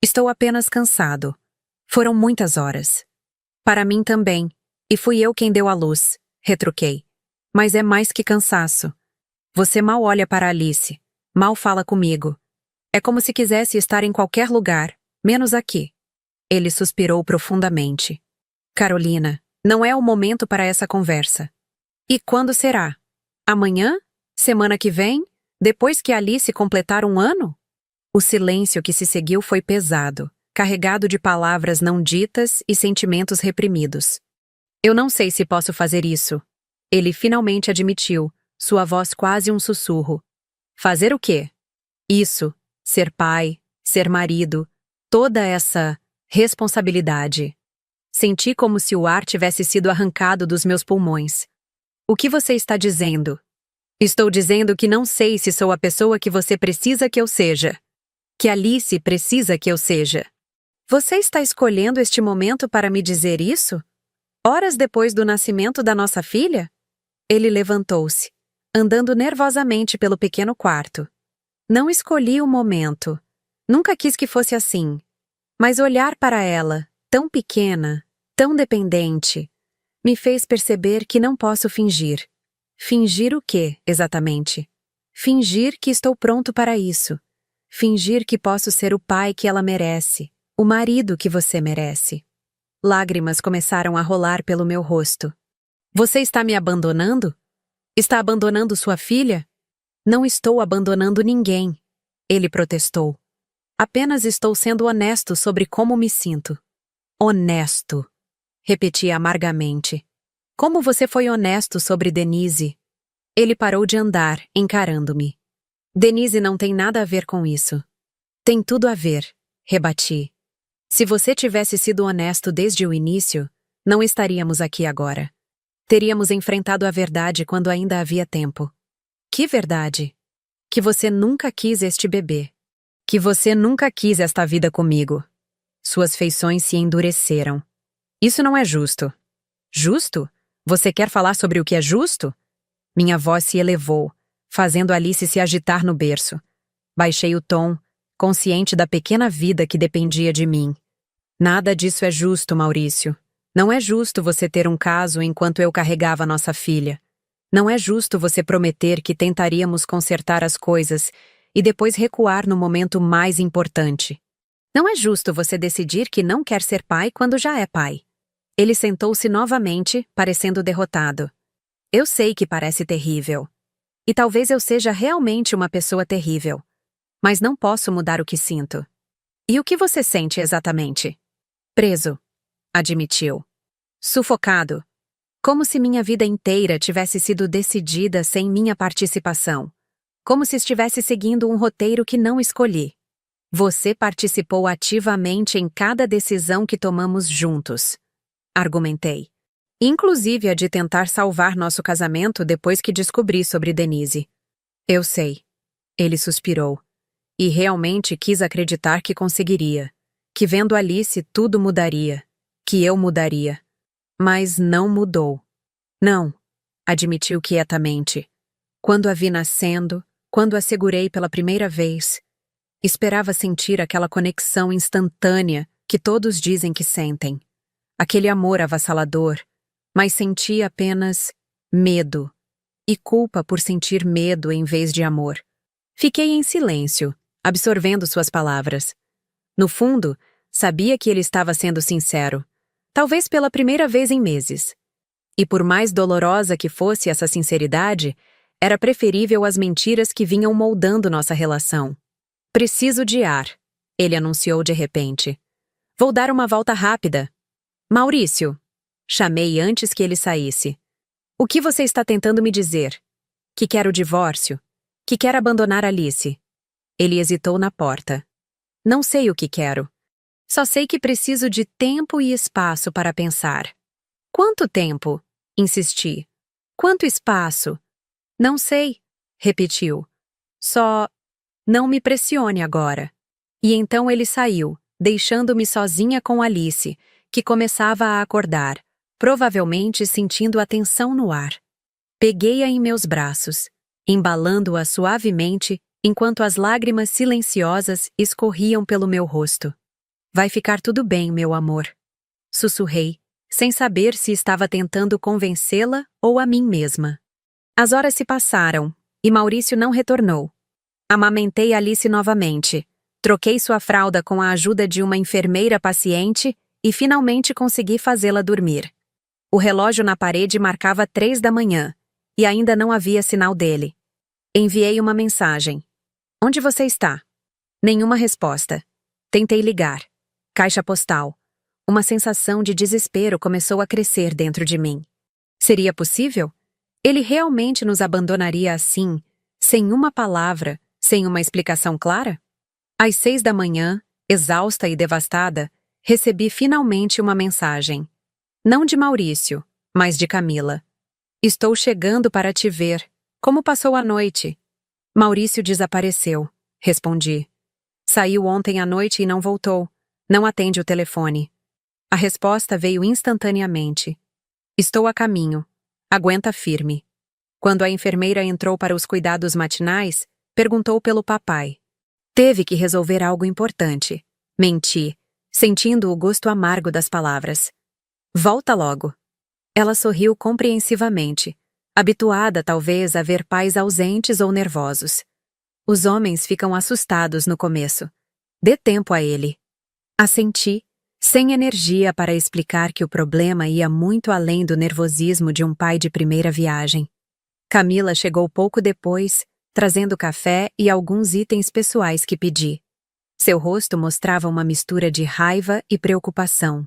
"Estou apenas cansado. Foram muitas horas." "Para mim também, e fui eu quem deu à luz", retruquei. "Mas é mais que cansaço. Você mal olha para Alice, mal fala comigo. É como se quisesse estar em qualquer lugar, menos aqui." Ele suspirou profundamente. "Carolina, não é o momento para essa conversa." "E quando será? Amanhã? Semana que vem?" Depois que Alice completar 1 ano? O silêncio que se seguiu foi pesado, carregado de palavras não ditas e sentimentos reprimidos. Eu não sei se posso fazer isso. Ele finalmente admitiu, sua voz quase um sussurro. Fazer o quê? Isso, ser pai, ser marido, toda essa responsabilidade. Senti como se o ar tivesse sido arrancado dos meus pulmões. O que você está dizendo? Estou dizendo que não sei se sou a pessoa que você precisa que eu seja. Que Alice precisa que eu seja. Você está escolhendo este momento para me dizer isso? Horas depois do nascimento da nossa filha? Ele levantou-se, andando nervosamente pelo pequeno quarto. Não escolhi o momento. Nunca quis que fosse assim. Mas olhar para ela, tão pequena, tão dependente, me fez perceber que não posso fingir. Fingir o quê, exatamente? Fingir que estou pronto para isso. Fingir que posso ser o pai que ela merece, o marido que você merece. Lágrimas começaram a rolar pelo meu rosto. Você está me abandonando? Está abandonando sua filha? Não estou abandonando ninguém, ele protestou. Apenas estou sendo honesto sobre como me sinto. Honesto, repeti amargamente. Como você foi honesto sobre Denise? Ele parou de andar, encarando-me. Denise não tem nada a ver com isso. Tem tudo a ver, rebati. Se você tivesse sido honesto desde o início, não estaríamos aqui agora. Teríamos enfrentado a verdade quando ainda havia tempo. Que verdade? Que você nunca quis este bebê. Que você nunca quis esta vida comigo. Suas feições se endureceram. Isso não é justo. Justo? Você quer falar sobre o que é justo? Minha voz se elevou, fazendo Alice se agitar no berço. Baixei o tom, consciente da pequena vida que dependia de mim. Nada disso é justo, Maurício. Não é justo você ter um caso enquanto eu carregava nossa filha. Não é justo você prometer que tentaríamos consertar as coisas e depois recuar no momento mais importante. Não é justo você decidir que não quer ser pai quando já é pai. Ele sentou-se novamente, parecendo derrotado. Eu sei que parece terrível. E talvez eu seja realmente uma pessoa terrível. Mas não posso mudar o que sinto. E o que você sente exatamente? Preso, admitiu. Sufocado. Como se minha vida inteira tivesse sido decidida sem minha participação. Como se estivesse seguindo um roteiro que não escolhi. Você participou ativamente em cada decisão que tomamos juntos. Argumentei. Inclusive a de tentar salvar nosso casamento depois que descobri sobre Denise. Eu sei. Ele suspirou. E realmente quis acreditar que conseguiria. Que vendo Alice tudo mudaria. Que eu mudaria. Mas não mudou. Não, admitiu quietamente. Quando a vi nascendo, quando a segurei pela primeira vez, esperava sentir aquela conexão instantânea que todos dizem que sentem. Aquele amor avassalador, mas senti apenas medo. E culpa por sentir medo em vez de amor. Fiquei em silêncio, absorvendo suas palavras. No fundo, sabia que ele estava sendo sincero. Talvez pela primeira vez em meses. E por mais dolorosa que fosse essa sinceridade, era preferível às mentiras que vinham moldando nossa relação. Preciso de ar, ele anunciou de repente. Vou dar uma volta rápida. Maurício, chamei antes que ele saísse. O que você está tentando me dizer? Que quer o divórcio? Que quer abandonar Alice? Ele hesitou na porta. Não sei o que quero. Só sei que preciso de tempo e espaço para pensar. Quanto tempo? Insisti. Quanto espaço? Não sei, repetiu. Só não me pressione agora. E então ele saiu, deixando-me sozinha com Alice, que começava a acordar, provavelmente sentindo a tensão no ar. Peguei-a em meus braços, embalando-a suavemente enquanto as lágrimas silenciosas escorriam pelo meu rosto. Vai ficar tudo bem, meu amor. Sussurrei, sem saber se estava tentando convencê-la ou a mim mesma. As horas se passaram, e Maurício não retornou. Amamentei Alice novamente, troquei sua fralda com a ajuda de uma enfermeira paciente e finalmente consegui fazê-la dormir. O relógio na parede marcava 3 da manhã, e ainda não havia sinal dele. Enviei uma mensagem. Onde você está? Nenhuma resposta. Tentei ligar. Caixa postal. Uma sensação de desespero começou a crescer dentro de mim. Seria possível? Ele realmente nos abandonaria assim, sem uma palavra, sem uma explicação clara? Às 6 da manhã, exausta e devastada, recebi finalmente uma mensagem. Não de Maurício, mas de Camila. Estou chegando para te ver. Como passou a noite? Maurício desapareceu, respondi. Saiu ontem à noite e não voltou. Não atende o telefone. A resposta veio instantaneamente. Estou a caminho. Aguenta firme. Quando a enfermeira entrou para os cuidados matinais, perguntou pelo papai. Teve que resolver algo importante. Menti, sentindo o gosto amargo das palavras. Volta logo. Ela sorriu compreensivamente, habituada talvez a ver pais ausentes ou nervosos. Os homens ficam assustados no começo. Dê tempo a ele. Assenti, sem energia para explicar que o problema ia muito além do nervosismo de um pai de primeira viagem. Camila chegou pouco depois, trazendo café e alguns itens pessoais que pedi. Seu rosto mostrava uma mistura de raiva e preocupação.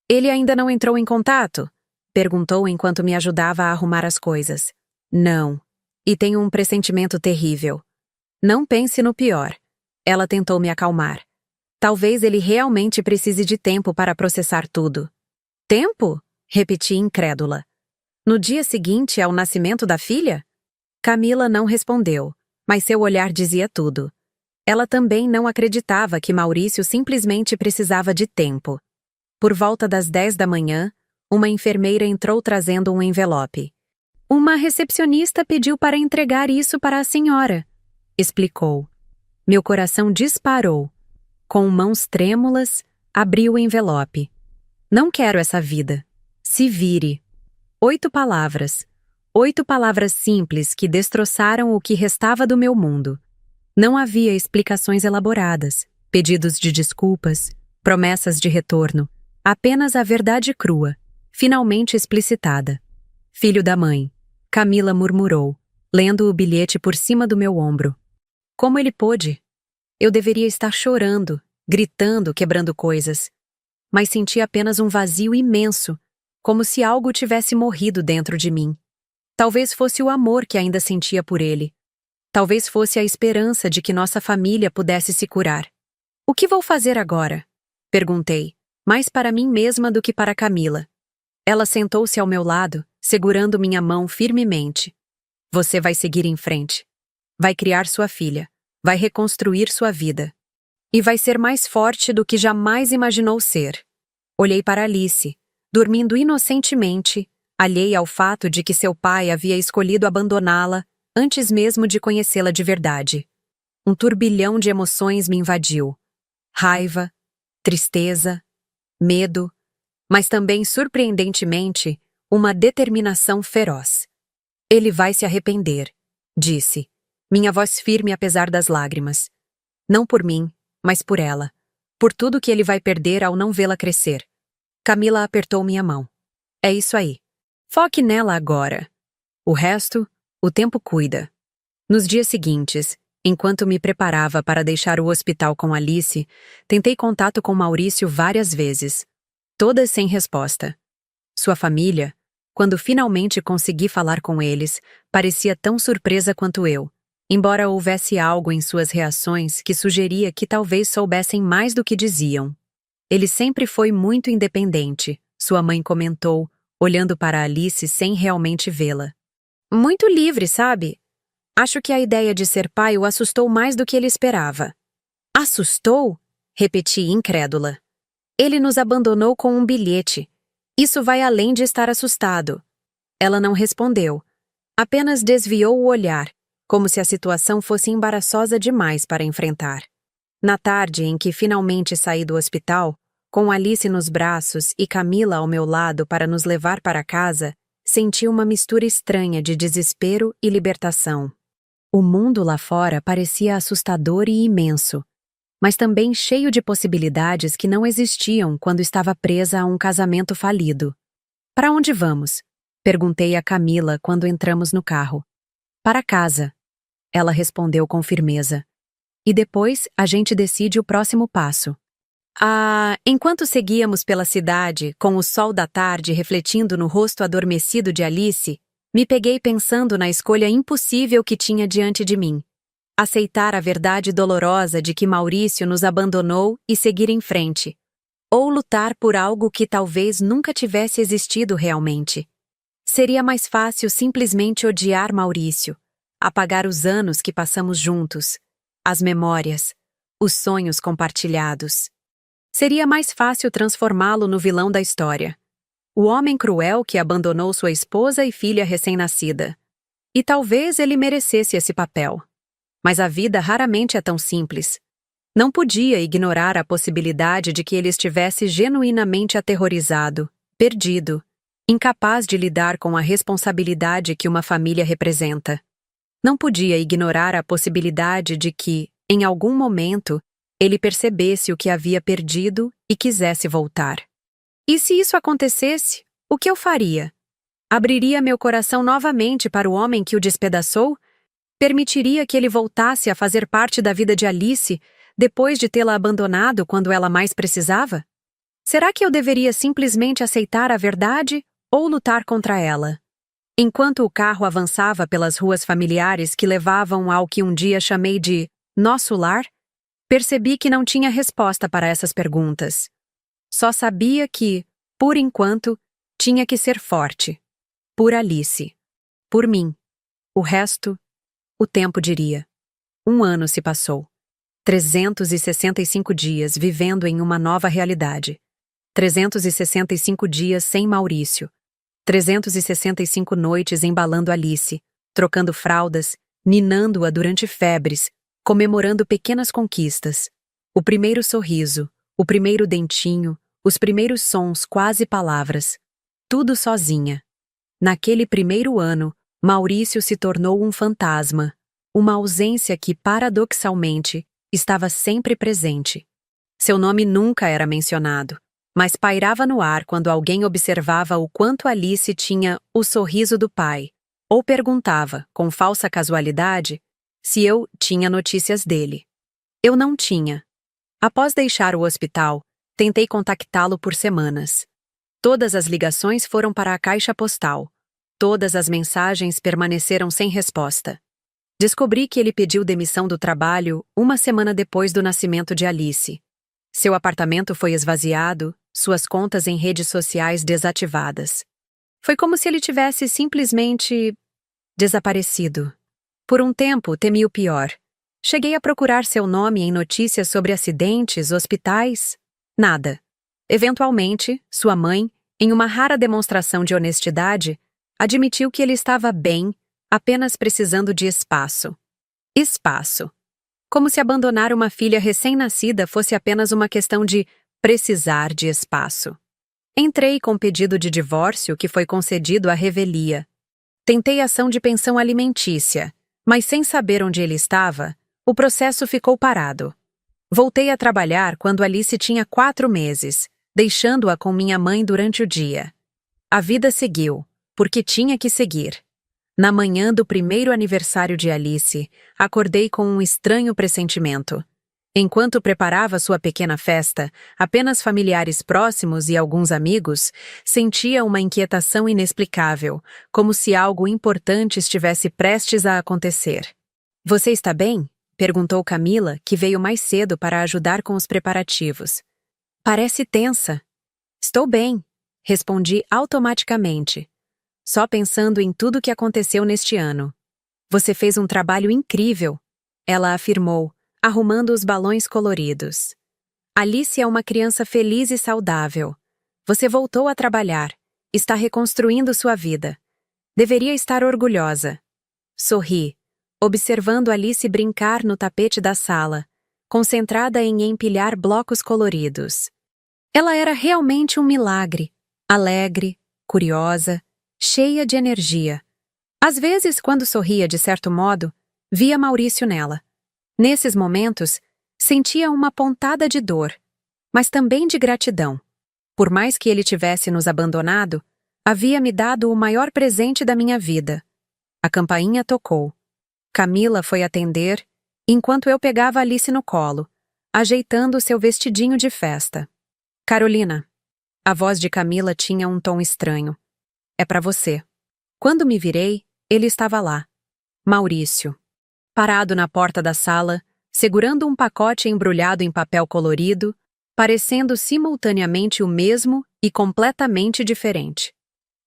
Ele ainda não entrou em contato? Perguntou enquanto me ajudava a arrumar as coisas. Não. E tenho um pressentimento terrível. Não pense no pior. Ela tentou me acalmar. Talvez ele realmente precise de tempo para processar tudo. Tempo? Repeti incrédula. No dia seguinte ao nascimento da filha? Camila não respondeu, mas seu olhar dizia tudo. Ela também não acreditava que Maurício simplesmente precisava de tempo. Por volta das 10 da manhã, uma enfermeira entrou trazendo um envelope. Uma recepcionista pediu para entregar isso para a senhora, explicou. Meu coração disparou. Com mãos trêmulas, abri o envelope. Não quero essa vida. Se vire. 8 palavras. 8 palavras simples que destroçaram o que restava do meu mundo. Não havia explicações elaboradas, pedidos de desculpas, promessas de retorno. Apenas a verdade crua, finalmente explicitada. Filho da mãe, Camila murmurou, lendo o bilhete por cima do meu ombro. Como ele pôde? Eu deveria estar chorando, gritando, quebrando coisas. Mas senti apenas um vazio imenso, como se algo tivesse morrido dentro de mim. Talvez fosse o amor que ainda sentia por ele. Talvez fosse a esperança de que nossa família pudesse se curar. O que vou fazer agora? Perguntei, mais para mim mesma do que para Camila. Ela sentou-se ao meu lado, segurando minha mão firmemente. Você vai seguir em frente. Vai criar sua filha. Vai reconstruir sua vida. E vai ser mais forte do que jamais imaginou ser. Olhei para Alice, dormindo inocentemente, alheia ao fato de que seu pai havia escolhido abandoná-la antes mesmo de conhecê-la de verdade. Um turbilhão de emoções me invadiu. Raiva, tristeza, medo, mas também, surpreendentemente, uma determinação feroz. Ele vai se arrepender, disse, minha voz firme apesar das lágrimas. Não por mim, mas por ela. Por tudo que ele vai perder ao não vê-la crescer. Camila apertou minha mão. É isso aí. Foque nela agora. O resto, o tempo cuida. Nos dias seguintes, enquanto me preparava para deixar o hospital com Alice, tentei contato com Maurício várias vezes. Todas sem resposta. Sua família, quando finalmente consegui falar com eles, parecia tão surpresa quanto eu, embora houvesse algo em suas reações que sugeria que talvez soubessem mais do que diziam. Ele sempre foi muito independente, sua mãe comentou, olhando para Alice sem realmente vê-la. Muito livre, sabe? Acho que a ideia de ser pai o assustou mais do que ele esperava. Assustou? Repeti incrédula. Ele nos abandonou com um bilhete. Isso vai além de estar assustado. Ela não respondeu. Apenas desviou o olhar, como se a situação fosse embaraçosa demais para enfrentar. Na tarde em que finalmente saí do hospital, com Alice nos braços e Camila ao meu lado para nos levar para casa, senti uma mistura estranha de desespero e libertação. O mundo lá fora parecia assustador e imenso, mas também cheio de possibilidades que não existiam quando estava presa a um casamento falido. Para onde vamos? Perguntei a Camila quando entramos no carro. Para casa. ela respondeu com firmeza. E depois a gente decide o próximo passo. Enquanto seguíamos pela cidade, com o sol da tarde refletindo no rosto adormecido de Alice, me peguei pensando na escolha impossível que tinha diante de mim. Aceitar a verdade dolorosa de que Maurício nos abandonou e seguir em frente. Ou lutar por algo que talvez nunca tivesse existido realmente. Seria mais fácil simplesmente odiar Maurício, apagar os anos que passamos juntos, as memórias, os sonhos compartilhados. Seria mais fácil transformá-lo no vilão da história. O homem cruel que abandonou sua esposa e filha recém-nascida. E talvez ele merecesse esse papel. Mas a vida raramente é tão simples. Não podia ignorar a possibilidade de que ele estivesse genuinamente aterrorizado, perdido, incapaz de lidar com a responsabilidade que uma família representa. Não podia ignorar a possibilidade de que, em algum momento, ele percebesse o que havia perdido e quisesse voltar. E se isso acontecesse, o que eu faria? Abriria meu coração novamente para o homem que o despedaçou? Permitiria que ele voltasse a fazer parte da vida de Alice depois de tê-la abandonado quando ela mais precisava? Será que eu deveria simplesmente aceitar a verdade ou lutar contra ela? Enquanto o carro avançava pelas ruas familiares que levavam ao que um dia chamei de nosso lar, percebi que não tinha resposta para essas perguntas. Só sabia que, por enquanto, tinha que ser forte. Por Alice. Por mim. O resto, o tempo diria. 1 ano se passou. 365 dias vivendo em uma nova realidade. 365 dias sem Maurício. 365 noites embalando Alice, trocando fraldas, ninando-a durante febres, comemorando pequenas conquistas. O primeiro sorriso, o primeiro dentinho, os primeiros sons, quase palavras. Tudo sozinha. Naquele primeiro ano, Maurício se tornou um fantasma, uma ausência que, paradoxalmente, estava sempre presente. Seu nome nunca era mencionado, mas pairava no ar quando alguém observava o quanto Alice tinha o sorriso do pai, ou perguntava, com falsa casualidade, se eu tinha notícias dele. Eu não tinha. Após deixar o hospital, tentei contactá-lo por semanas. Todas as ligações foram para a caixa postal. Todas as mensagens permaneceram sem resposta. Descobri que ele pediu demissão do trabalho 1 semana depois do nascimento de Alice. Seu apartamento foi esvaziado, suas contas em redes sociais desativadas. Foi como se ele tivesse simplesmente desaparecido. Por um tempo, temi o pior. Cheguei a procurar seu nome em notícias sobre acidentes, hospitais. Nada. Eventualmente, sua mãe, em uma rara demonstração de honestidade, admitiu que ele estava bem, apenas precisando de espaço. Espaço. Como se abandonar uma filha recém-nascida fosse apenas uma questão de precisar de espaço. Entrei com pedido de divórcio que foi concedido à revelia. Tentei ação de pensão alimentícia, mas sem saber onde ele estava, o processo ficou parado. Voltei a trabalhar quando Alice tinha 4 meses, deixando-a com minha mãe durante o dia. A vida seguiu, porque tinha que seguir. Na manhã do primeiro aniversário de Alice, acordei com um estranho pressentimento. Enquanto preparava sua pequena festa, apenas familiares próximos e alguns amigos, sentia uma inquietação inexplicável, como se algo importante estivesse prestes a acontecer. "Você está bem?" perguntou Camila, que veio mais cedo para ajudar com os preparativos. "Parece tensa." "Estou bem", respondi automaticamente, só pensando em tudo que aconteceu neste ano. "Você fez um trabalho incrível", ela afirmou, arrumando os balões coloridos. "Alice é uma criança feliz e saudável. Você voltou a trabalhar, está reconstruindo sua vida. Deveria estar orgulhosa." Sorri, observando Alice brincar no tapete da sala, concentrada em empilhar blocos coloridos. Ela era realmente um milagre, alegre, curiosa, cheia de energia. Às vezes, quando sorria de certo modo, via Maurício nela. Nesses momentos, sentia uma pontada de dor, mas também de gratidão. Por mais que ele tivesse nos abandonado, havia me dado o maior presente da minha vida. A campainha tocou. Camila foi atender, enquanto eu pegava Alice no colo, ajeitando seu vestidinho de festa. Carolina. A voz de Camila tinha um tom estranho. É pra você. Quando me virei, ele estava lá. Maurício. Parado na porta da sala, segurando um pacote embrulhado em papel colorido, parecendo simultaneamente o mesmo e completamente diferente.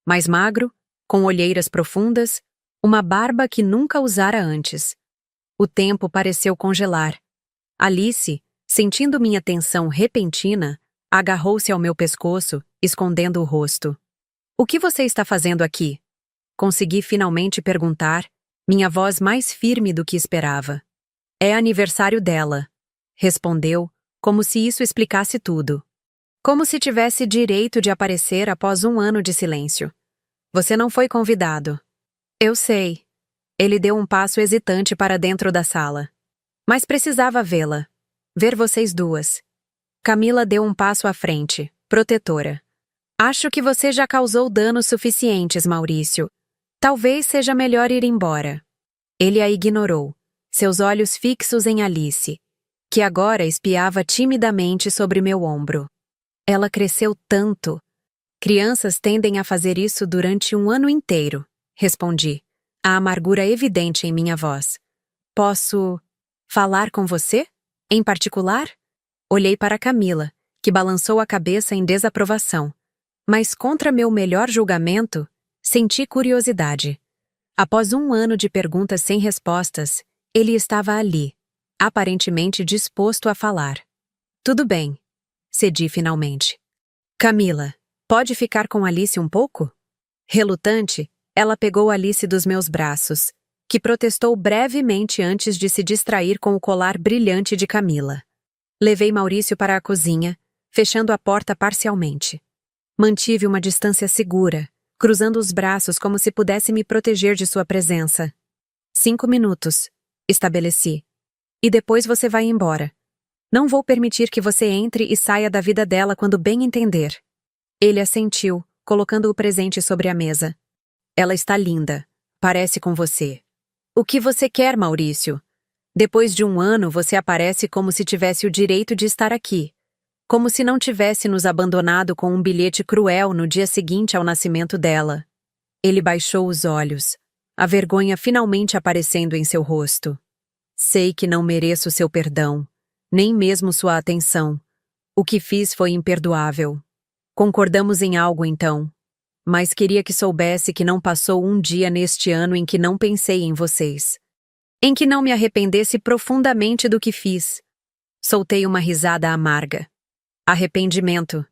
Mais magro, com olheiras profundas, uma barba que nunca usara antes. O tempo pareceu congelar. Alice, sentindo minha tensão repentina, agarrou-se ao meu pescoço, escondendo o rosto. O que você está fazendo aqui? Consegui finalmente perguntar, minha voz mais firme do que esperava. É aniversário dela, respondeu, como se isso explicasse tudo. Como se tivesse direito de aparecer após um ano de silêncio. Você não foi convidado. Eu sei. Ele deu um passo hesitante para dentro da sala. Mas precisava vê-la. Ver vocês duas. Camila deu um passo à frente, protetora. Acho que você já causou danos suficientes, Maurício. Talvez seja melhor ir embora. Ele a ignorou, seus olhos fixos em Alice, que agora espiava timidamente sobre meu ombro. Ela cresceu tanto. Crianças tendem a fazer isso durante um ano inteiro, respondi, a amargura evidente em minha voz. Posso falar com você? Em particular? Olhei para Camila, que balançou a cabeça em desaprovação. Mas contra meu melhor julgamento, senti curiosidade. Após um ano de perguntas sem respostas, ele estava ali, aparentemente disposto a falar. Tudo bem, cedi finalmente. Camila, pode ficar com Alice um pouco? Relutante, ela pegou Alice dos meus braços, que protestou brevemente antes de se distrair com o colar brilhante de Camila. Levei Maurício para a cozinha, fechando a porta parcialmente. Mantive uma distância segura, cruzando os braços como se pudesse me proteger de sua presença. 5 minutos, estabeleci. E depois você vai embora. Não vou permitir que você entre e saia da vida dela quando bem entender. Ele assentiu, colocando o presente sobre a mesa. Ela está linda. Parece com você. O que você quer, Maurício? Depois de um ano, você aparece como se tivesse o direito de estar aqui. Como se não tivesse nos abandonado com um bilhete cruel no dia seguinte ao nascimento dela. Ele baixou os olhos, a vergonha finalmente aparecendo em seu rosto. Sei que não mereço seu perdão, nem mesmo sua atenção. O que fiz foi imperdoável. Concordamos em algo então, mas queria que soubesse que não passou um dia neste ano em que não pensei em vocês. Em que não me arrependesse profundamente do que fiz. Soltei uma risada amarga. Arrependimento.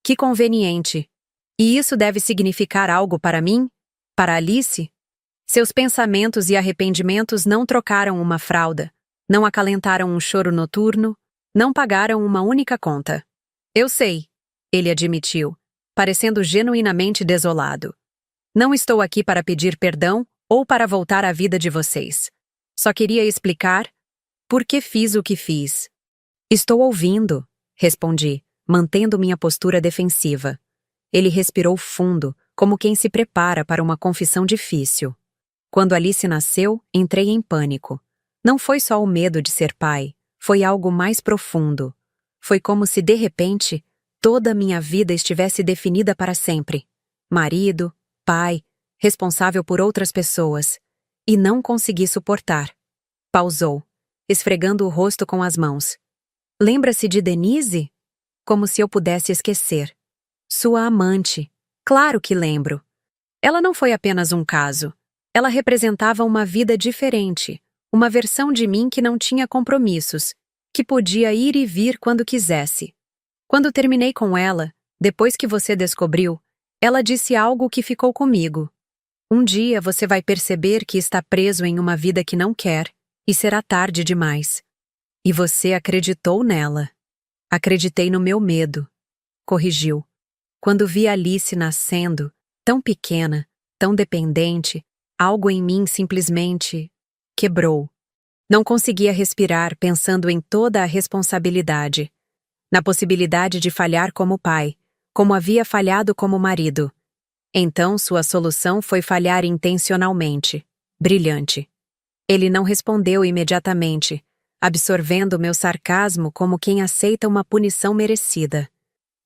Que conveniente. E isso deve significar algo para mim? Para Alice? Seus pensamentos e arrependimentos não trocaram uma fralda, não acalentaram um choro noturno, não pagaram uma única conta. Eu sei, ele admitiu, parecendo genuinamente desolado. Não estou aqui para pedir perdão ou para voltar à vida de vocês. Só queria explicar por que fiz o que fiz. Estou ouvindo, respondi, mantendo minha postura defensiva. Ele respirou fundo, como quem se prepara para uma confissão difícil. Quando Alice nasceu, entrei em pânico. Não foi só o medo de ser pai, foi algo mais profundo. Foi como se, de repente, toda a minha vida estivesse definida para sempre. Marido, pai, responsável por outras pessoas. E não consegui suportar. Pausou, esfregando o rosto com as mãos. Lembra-se de Denise? Como se eu pudesse esquecer. Sua amante. Claro que lembro. Ela não foi apenas um caso. Ela representava uma vida diferente, uma versão de mim que não tinha compromissos, que podia ir e vir quando quisesse. Quando terminei com ela, depois que você descobriu, ela disse algo que ficou comigo. Um dia você vai perceber que está preso em uma vida que não quer, e será tarde demais. E você acreditou nela. Acreditei no meu medo. Corrigiu. Quando vi Alice nascendo, tão pequena, tão dependente, algo em mim simplesmente quebrou. Não conseguia respirar pensando em toda a responsabilidade. Na possibilidade de falhar como pai, como havia falhado como marido. Então sua solução foi falhar intencionalmente. Brilhante. Ele não respondeu imediatamente, absorvendo meu sarcasmo como quem aceita uma punição merecida.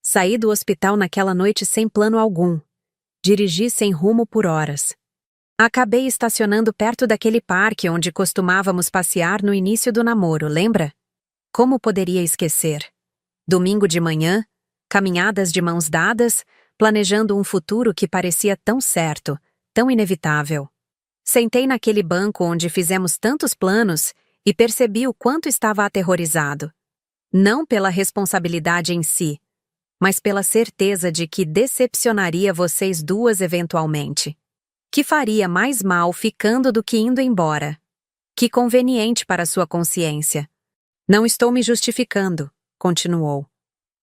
Saí do hospital naquela noite sem plano algum. Dirigi sem rumo por horas. Acabei estacionando perto daquele parque onde costumávamos passear no início do namoro, lembra? Como poderia esquecer? Domingo de manhã, caminhadas de mãos dadas, planejando um futuro que parecia tão certo, tão inevitável. Sentei naquele banco onde fizemos tantos planos e percebi o quanto estava aterrorizado. Não pela responsabilidade em si, mas pela certeza de que decepcionaria vocês duas eventualmente. Que faria mais mal ficando do que indo embora. Que conveniente para sua consciência. Não estou me justificando, continuou.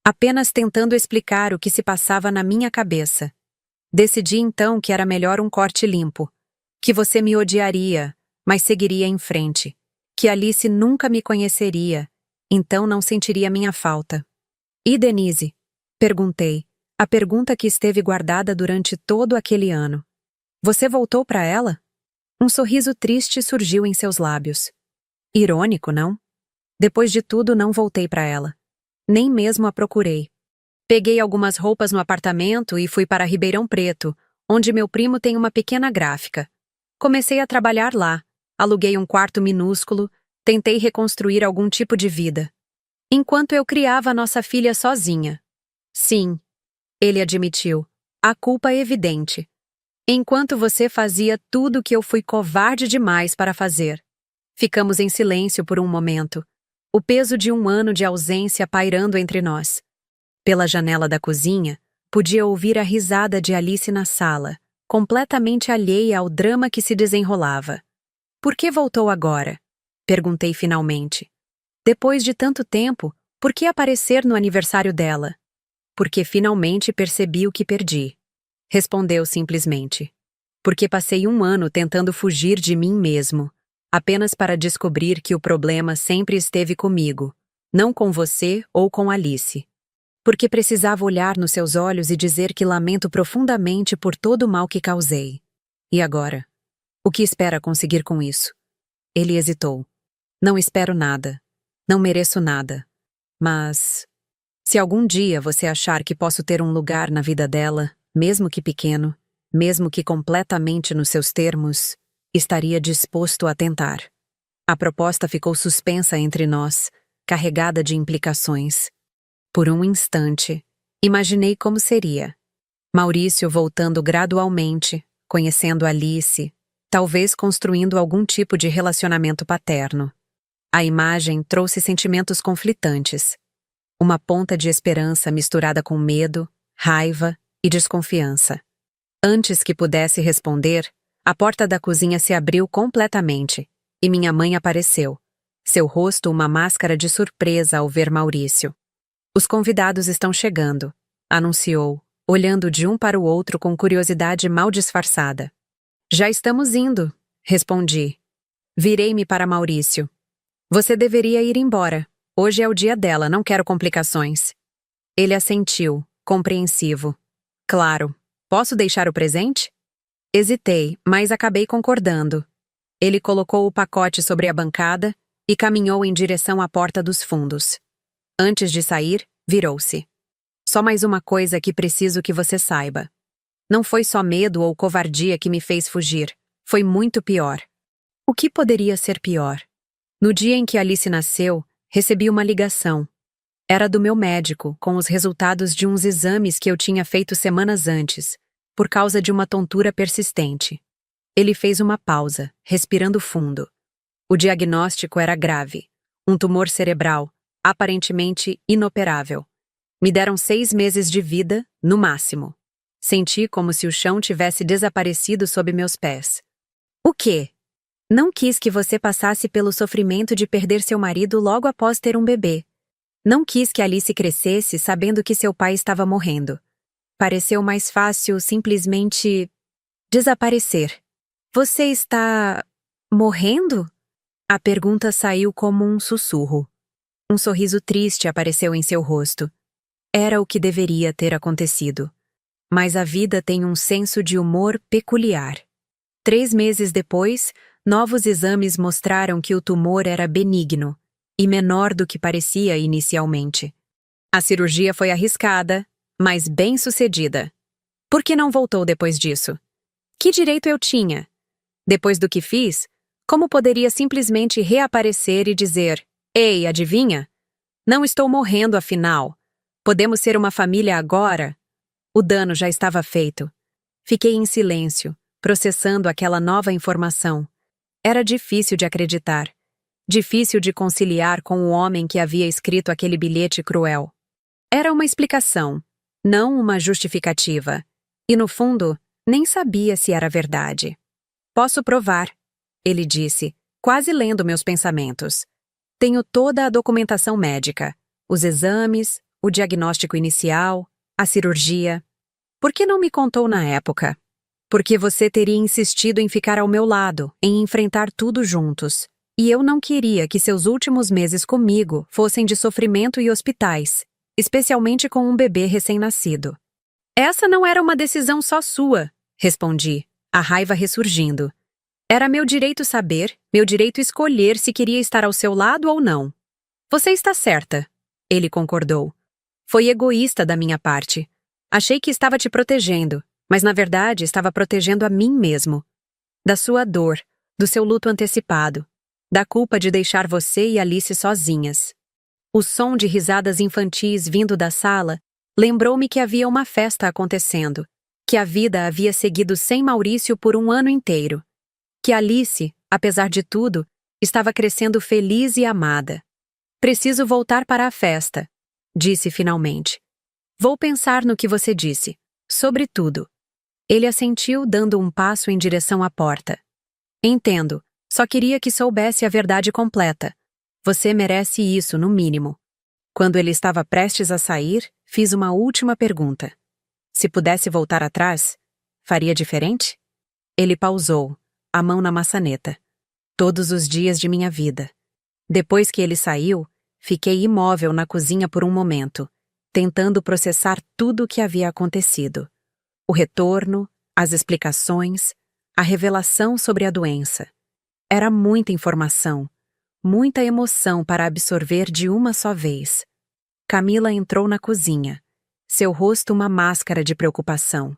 Apenas tentando explicar o que se passava na minha cabeça. Decidi então que era melhor um corte limpo. Que você me odiaria, mas seguiria em frente. Que Alice nunca me conheceria, então não sentiria minha falta. E Denise? Perguntei, a pergunta que esteve guardada durante todo aquele ano. Você voltou para ela? Um sorriso triste surgiu em seus lábios. Irônico, não? Depois de tudo, não voltei para ela. Nem mesmo a procurei. Peguei algumas roupas no apartamento e fui para Ribeirão Preto, onde meu primo tem uma pequena gráfica. Comecei a trabalhar lá, aluguei um quarto minúsculo, tentei reconstruir algum tipo de vida. Enquanto eu criava nossa filha sozinha. Sim, ele admitiu, a culpa é evidente. Enquanto você fazia tudo o que eu fui covarde demais para fazer. Ficamos em silêncio por um momento, o peso de um ano de ausência pairando entre nós. Pela janela da cozinha, podia ouvir a risada de Alice na sala, completamente alheia ao drama que se desenrolava. Por que voltou agora? Perguntei finalmente. Depois de tanto tempo, por que aparecer no aniversário dela? Porque finalmente percebi o que perdi. Respondeu simplesmente. Porque passei um ano tentando fugir de mim mesmo, apenas para descobrir que o problema sempre esteve comigo, não com você ou com Alice. Porque precisava olhar nos seus olhos e dizer que lamento profundamente por todo o mal que causei. E agora? O que espera conseguir com isso? Ele hesitou. Não espero nada. Não mereço nada. Mas, se algum dia você achar que posso ter um lugar na vida dela, mesmo que pequeno, mesmo que completamente nos seus termos, estaria disposto a tentar. A proposta ficou suspensa entre nós, carregada de implicações. Por um instante, imaginei como seria. Maurício voltando gradualmente, conhecendo Alice, talvez construindo algum tipo de relacionamento paterno. A imagem trouxe sentimentos conflitantes. Uma ponta de esperança misturada com medo, raiva e desconfiança. Antes que pudesse responder, a porta da cozinha se abriu completamente e minha mãe apareceu, seu rosto uma máscara de surpresa ao ver Maurício. Os convidados estão chegando, anunciou, olhando de um para o outro com curiosidade mal disfarçada. Já estamos indo, respondi. Virei-me para Maurício. Você deveria ir embora. Hoje é o dia dela, não quero complicações. Ele assentiu, compreensivo. Claro. Posso deixar o presente? Hesitei, mas acabei concordando. Ele colocou o pacote sobre a bancada e caminhou em direção à porta dos fundos. Antes de sair, virou-se. Só mais uma coisa que preciso que você saiba. Não foi só medo ou covardia que me fez fugir. Foi muito pior. O que poderia ser pior? No dia em que Alice nasceu, recebi uma ligação. Era do meu médico, com os resultados de uns exames que eu tinha feito semanas antes, por causa de uma tontura persistente. Ele fez uma pausa, respirando fundo. O diagnóstico era grave. Um tumor cerebral, aparentemente inoperável. Me deram 6 meses de vida, no máximo. Senti como se o chão tivesse desaparecido sob meus pés. O quê? Não quis que você passasse pelo sofrimento de perder seu marido logo após ter um bebê. Não quis que Alice crescesse sabendo que seu pai estava morrendo. Pareceu mais fácil simplesmente desaparecer. Você está morrendo? A pergunta saiu como um sussurro. Um sorriso triste apareceu em seu rosto. Era o que deveria ter acontecido. Mas a vida tem um senso de humor peculiar. 3 meses depois, Novos exames mostraram que o tumor era benigno e menor do que parecia inicialmente. A cirurgia foi arriscada, mas bem-sucedida. Por que não voltou depois disso? Que direito eu tinha? Depois do que fiz, como poderia simplesmente reaparecer e dizer: "Ei, adivinha? Não estou morrendo afinal. Podemos ser uma família agora?" O dano já estava feito. Fiquei em silêncio, processando aquela nova informação. Era difícil de acreditar. Difícil de conciliar com o homem que havia escrito aquele bilhete cruel. Era uma explicação, não uma justificativa. E, no fundo, nem sabia se era verdade. "Posso provar", ele disse, quase lendo meus pensamentos. "Tenho toda a documentação médica, os exames, o diagnóstico inicial, a cirurgia. Por que não me contou na época? Porque você teria insistido em ficar ao meu lado, em enfrentar tudo juntos. E eu não queria que seus últimos meses comigo fossem de sofrimento e hospitais, especialmente com um bebê recém-nascido." "Essa não era uma decisão só sua", respondi, a raiva ressurgindo. "Era meu direito saber, meu direito escolher se queria estar ao seu lado ou não." "Você está certa", ele concordou. "Foi egoísta da minha parte. Achei que estava te protegendo, mas na verdade estava protegendo a mim mesmo. Da sua dor, do seu luto antecipado, da culpa de deixar você e Alice sozinhas." O som de risadas infantis vindo da sala lembrou-me que havia uma festa acontecendo, que a vida havia seguido sem Maurício por um ano inteiro, que Alice, apesar de tudo, estava crescendo feliz e amada. "Preciso voltar para a festa", disse finalmente. "Vou pensar no que você disse, sobre tudo." Ele assentiu, dando um passo em direção à porta. "Entendo, só queria que soubesse a verdade completa. Você merece isso, no mínimo." Quando ele estava prestes a sair, fiz uma última pergunta. "Se pudesse voltar atrás, faria diferente?" Ele pausou, a mão na maçaneta. "Todos os dias de minha vida." Depois que ele saiu, fiquei imóvel na cozinha por um momento, tentando processar tudo o que havia acontecido. O retorno, as explicações, a revelação sobre a doença. Era muita informação, muita emoção para absorver de uma só vez. Camila entrou na cozinha, seu rosto uma máscara de preocupação.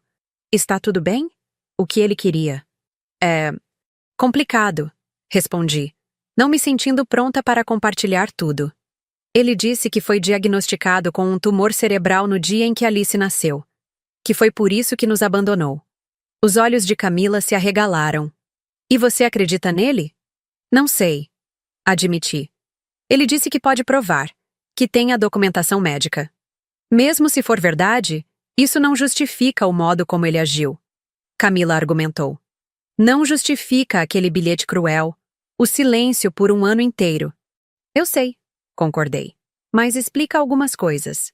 "Está tudo bem?" O que ele queria. "É complicado", respondi, não me sentindo pronta para compartilhar tudo. Ele disse que foi diagnosticado com um tumor cerebral no dia em que Alice nasceu, que foi por isso que nos abandonou. Os olhos de Camila se arregalaram. "E você acredita nele?" "Não sei", admiti. "Ele disse que pode provar, que tem a documentação médica. Mesmo se for verdade, isso não justifica o modo como ele agiu", Camila argumentou. "Não justifica aquele bilhete cruel, o silêncio por um ano inteiro." "Eu sei", concordei, "mas explica algumas coisas."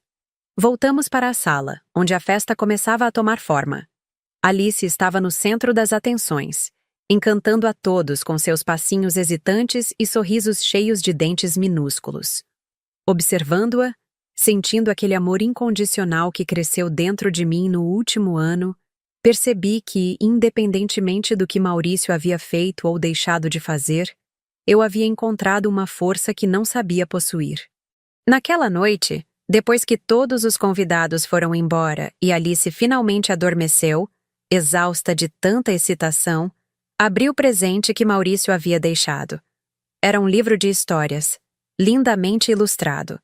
Voltamos para a sala, onde a festa começava a tomar forma. Alice estava no centro das atenções, encantando a todos com seus passinhos hesitantes e sorrisos cheios de dentes minúsculos. Observando-a, sentindo aquele amor incondicional que cresceu dentro de mim no último ano, percebi que, independentemente do que Maurício havia feito ou deixado de fazer, eu havia encontrado uma força que não sabia possuir. Naquela noite, depois que todos os convidados foram embora e Alice finalmente adormeceu, exausta de tanta excitação, abri o presente que Maurício havia deixado. Era um livro de histórias, lindamente ilustrado.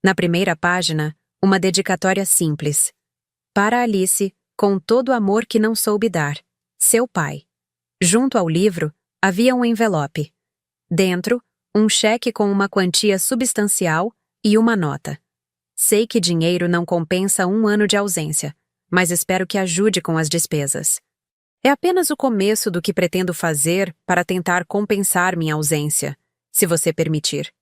Na primeira página, uma dedicatória simples. "Para Alice, com todo o amor que não soube dar, seu pai." Junto ao livro, havia um envelope. Dentro, um cheque com uma quantia substancial e uma nota. "Sei que dinheiro não compensa um ano de ausência, mas espero que ajude com as despesas. É apenas o começo do que pretendo fazer para tentar compensar minha ausência, se você permitir."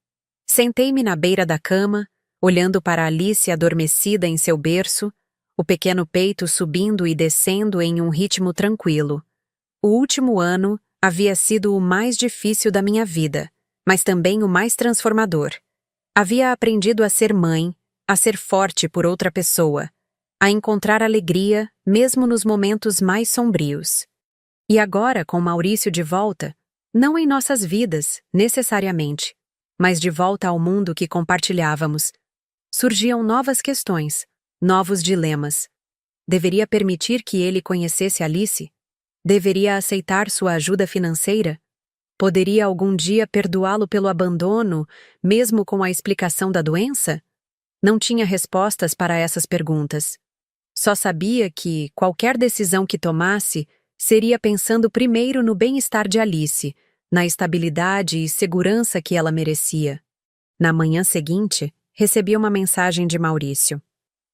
Sentei-me na beira da cama, olhando para Alice adormecida em seu berço, o pequeno peito subindo e descendo em um ritmo tranquilo. O último ano havia sido o mais difícil da minha vida, mas também o mais transformador. Havia aprendido a ser mãe, a ser forte por outra pessoa, a encontrar alegria mesmo nos momentos mais sombrios. E agora, com Maurício de volta, Não em nossas vidas, necessariamente, mas de volta ao mundo que compartilhávamos. Surgiam novas questões, novos dilemas. Deveria permitir que ele conhecesse Alice? Deveria aceitar sua ajuda financeira? Poderia algum dia perdoá-lo pelo abandono, mesmo com a explicação da doença? Não tinha respostas para essas perguntas. Só sabia que, qualquer decisão que tomasse, seria pensando primeiro no bem-estar de Alice, na estabilidade e segurança que ela merecia. Na manhã seguinte, recebi uma mensagem de Maurício.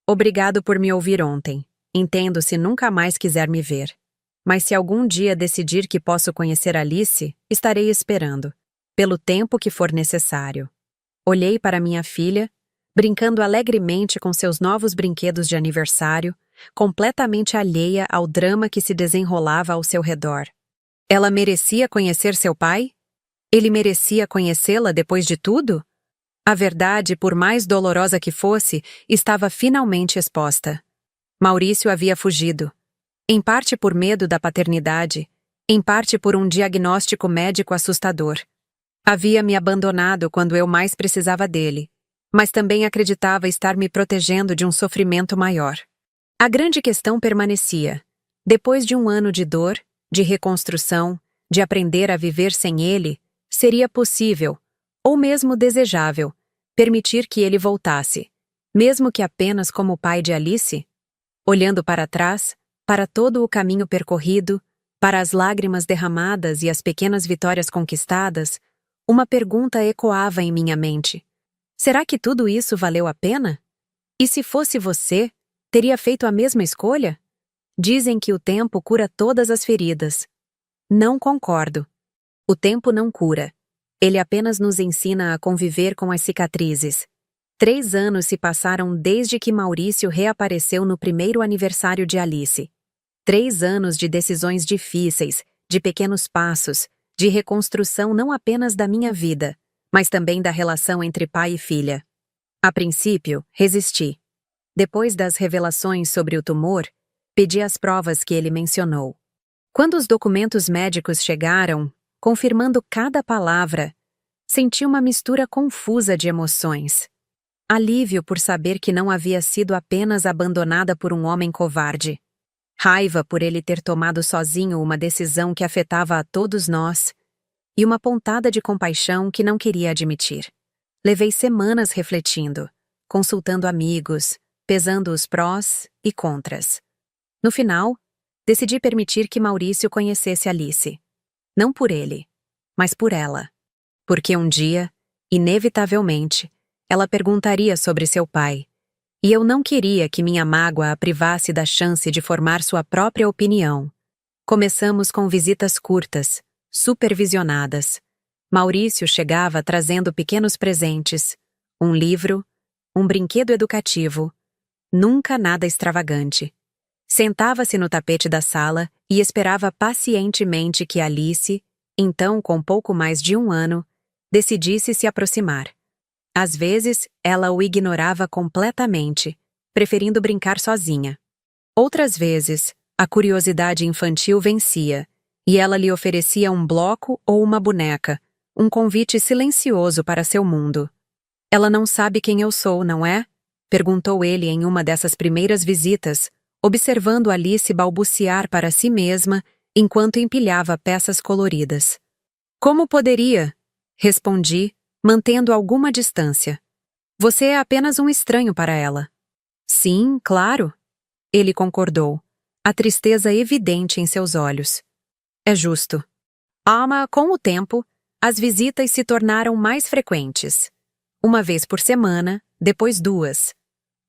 Obrigado por me ouvir ontem. Entendo se nunca mais quiser me ver. Mas se algum dia decidir que posso conhecer Alice, estarei esperando, pelo tempo que for necessário. Olhei para minha filha, brincando alegremente com seus novos brinquedos de aniversário, completamente alheia ao drama que se desenrolava ao seu redor. Ela merecia conhecer seu pai? Ele merecia conhecê-la depois de tudo? A verdade, por mais dolorosa que fosse, estava finalmente exposta. Maurício havia fugido. Em parte por medo da paternidade, em parte por um diagnóstico médico assustador. Havia me abandonado quando eu mais precisava dele, mas também acreditava estar me protegendo de um sofrimento maior. A grande questão permanecia. Depois de um ano de dor, de reconstrução, de aprender a viver sem ele, seria possível, ou mesmo desejável, permitir que ele voltasse, mesmo que apenas como pai de Alice? Olhando para trás, para todo o caminho percorrido, para as lágrimas derramadas e as pequenas vitórias conquistadas, uma pergunta ecoava em minha mente. Será que tudo isso valeu a pena? E se fosse você, teria feito a mesma escolha? Dizem que o tempo cura todas as feridas. Não concordo. O tempo não cura. Ele apenas nos ensina a conviver com as cicatrizes. 3 anos se passaram desde que Maurício reapareceu no primeiro aniversário de Alice. 3 anos de decisões difíceis, de pequenos passos, de reconstrução não apenas da minha vida, mas também da relação entre pai e filha. A princípio, resisti. Depois das revelações sobre o tumor, pedi as provas que ele mencionou. Quando os documentos médicos chegaram, confirmando cada palavra, senti uma mistura confusa de emoções. Alívio por saber que não havia sido apenas abandonada por um homem covarde. Raiva por ele ter tomado sozinho uma decisão que afetava a todos nós, e uma pontada de compaixão que não queria admitir. Levei semanas refletindo, consultando amigos, pesando os prós e contras. No final, decidi permitir que Maurício conhecesse Alice. Não por ele, mas por ela. Porque um dia, inevitavelmente, ela perguntaria sobre seu pai, e eu não queria que minha mágoa a privasse da chance de formar sua própria opinião. Começamos com visitas curtas, supervisionadas. Maurício chegava trazendo pequenos presentes, um livro, um brinquedo educativo, nunca nada extravagante. Sentava-se no tapete da sala e esperava pacientemente que Alice, então com pouco mais de 1 ano, decidisse se aproximar. Às vezes, ela o ignorava completamente, preferindo brincar sozinha. Outras vezes, a curiosidade infantil vencia, e ela lhe oferecia um bloco ou uma boneca, um convite silencioso para seu mundo. Ela não sabe quem eu sou, não é? Perguntou ele em uma dessas primeiras visitas, observando Alice balbuciar para si mesma enquanto empilhava peças coloridas. Como poderia? Respondi, mantendo alguma distância. Você é apenas um estranho para ela. Sim, claro. Ele concordou, a tristeza evidente em seus olhos. É justo. Mas, com o tempo, as visitas se tornaram mais frequentes. 1 vez por semana, depois 2.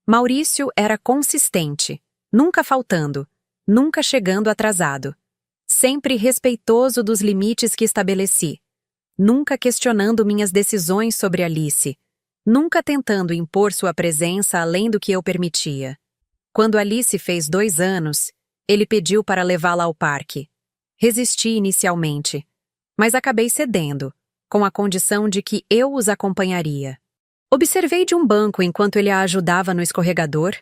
Maurício era consistente, nunca faltando, nunca chegando atrasado. Sempre respeitoso dos limites que estabeleci. Nunca questionando minhas decisões sobre Alice. Nunca tentando impor sua presença além do que eu permitia. Quando Alice fez 2 anos, ele pediu para levá-la ao parque. Resisti inicialmente, mas acabei cedendo, com a condição de que eu os acompanharia. Observei de um banco enquanto ele a ajudava no escorregador.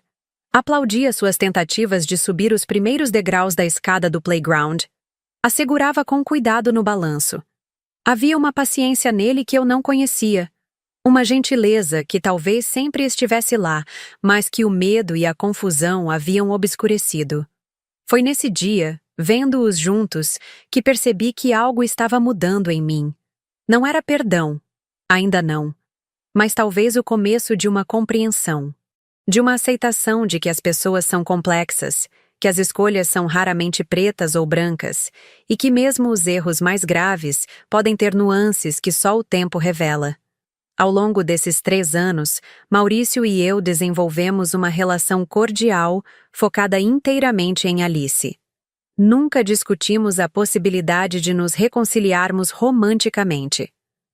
Aplaudia suas tentativas de subir os primeiros degraus da escada do playground. A segurava com cuidado no balanço. Havia uma paciência nele que eu não conhecia. Uma gentileza que talvez sempre estivesse lá, mas que o medo e a confusão haviam obscurecido. Foi nesse dia, vendo-os juntos, que percebi que algo estava mudando em mim. Não era perdão, ainda não, mas talvez o começo de uma compreensão, de uma aceitação de que as pessoas são complexas, que as escolhas são raramente pretas ou brancas, e que mesmo os erros mais graves podem ter nuances que só o tempo revela. Ao longo desses 3 anos, Maurício e eu desenvolvemos uma relação cordial, focada inteiramente em Alice. Nunca discutimos a possibilidade de nos reconciliarmos romanticamente.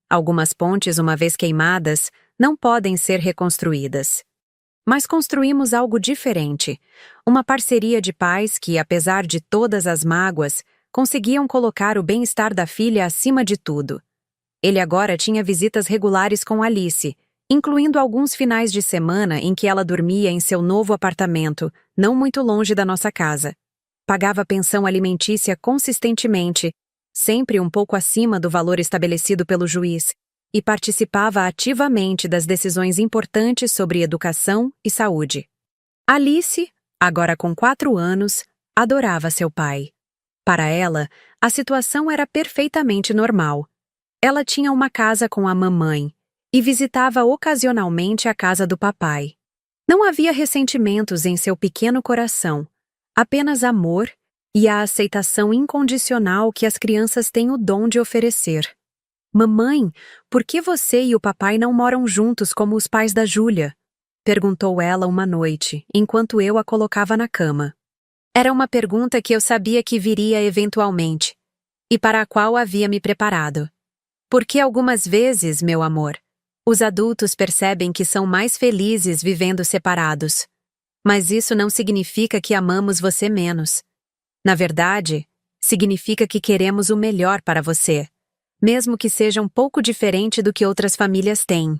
Algumas pontes, uma vez queimadas, não podem ser reconstruídas. Mas construímos algo diferente, uma parceria de pais que, apesar de todas as mágoas, conseguiam colocar o bem-estar da filha acima de tudo. Ele agora tinha visitas regulares com Alice, incluindo alguns finais de semana em que ela dormia em seu novo apartamento, não muito longe da nossa casa. Pagava pensão alimentícia consistentemente, sempre um pouco acima do valor estabelecido pelo juiz, e participava ativamente das decisões importantes sobre educação e saúde. Alice, agora com 4 anos, adorava seu pai. Para ela, a situação era perfeitamente normal. Ela tinha uma casa com a mamãe e visitava ocasionalmente a casa do papai. Não havia ressentimentos em seu pequeno coração, apenas amor e a aceitação incondicional que as crianças têm o dom de oferecer. Mamãe, por que você e o papai não moram juntos como os pais da Júlia? Perguntou ela uma noite, enquanto eu a colocava na cama. Era uma pergunta que eu sabia que viria eventualmente, e para a qual havia me preparado. Porque algumas vezes, meu amor, os adultos percebem que são mais felizes vivendo separados. Mas isso não significa que amamos você menos. Na verdade, significa que queremos o melhor para você, mesmo que seja um pouco diferente do que outras famílias têm.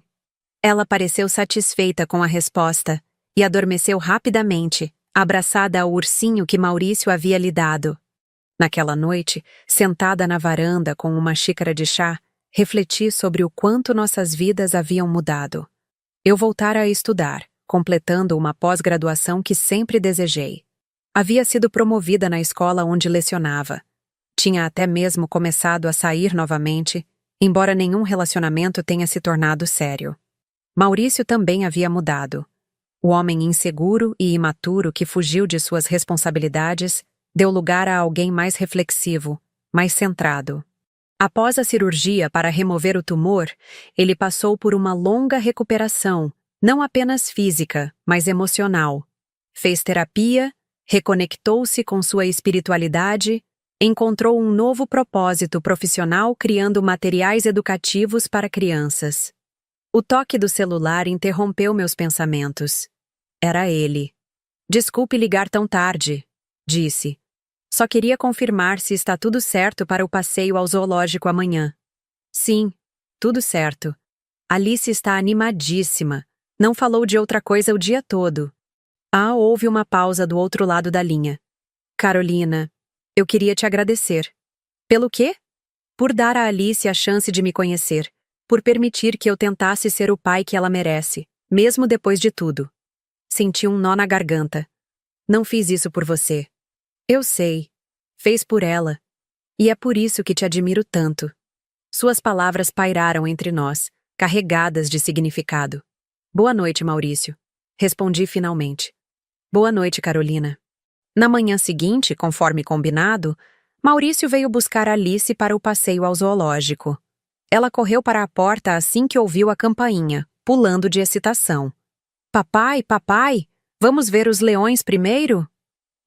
Ela pareceu satisfeita com a resposta e adormeceu rapidamente, abraçada ao ursinho que Maurício havia lhe dado. Naquela noite, sentada na varanda com uma xícara de chá, refleti sobre o quanto nossas vidas haviam mudado. Eu voltara a estudar, completando uma pós-graduação que sempre desejei. Havia sido promovida na escola onde lecionava. Tinha até mesmo começado a sair novamente, embora nenhum relacionamento tenha se tornado sério. Maurício também havia mudado. O homem inseguro e imaturo que fugiu de suas responsabilidades deu lugar a alguém mais reflexivo, mais centrado. Após a cirurgia para remover o tumor, ele passou por uma longa recuperação, não apenas física, mas emocional. Fez terapia, reconectou-se com sua espiritualidade, encontrou um novo propósito profissional criando materiais educativos para crianças. O toque do celular interrompeu meus pensamentos. Era ele. Desculpe ligar tão tarde, disse. Só queria confirmar se está tudo certo para o passeio ao zoológico amanhã. Sim, tudo certo. Alice está animadíssima. Não falou de outra coisa o dia todo. Houve uma pausa do outro lado da linha. Carolina, eu queria te agradecer. Pelo quê? Por dar a Alice a chance de me conhecer. Por permitir que eu tentasse ser o pai que ela merece, mesmo depois de tudo. Senti um nó na garganta. Não fiz isso por você. Eu sei. Fez por ela. E é por isso que te admiro tanto. Suas palavras pairaram entre nós, carregadas de significado. Boa noite, Maurício. Respondi finalmente. Boa noite, Carolina. Na manhã seguinte, conforme combinado, Maurício veio buscar Alice para o passeio ao zoológico. Ela correu para a porta assim que ouviu a campainha, pulando de excitação. Papai, papai, vamos ver os leões primeiro?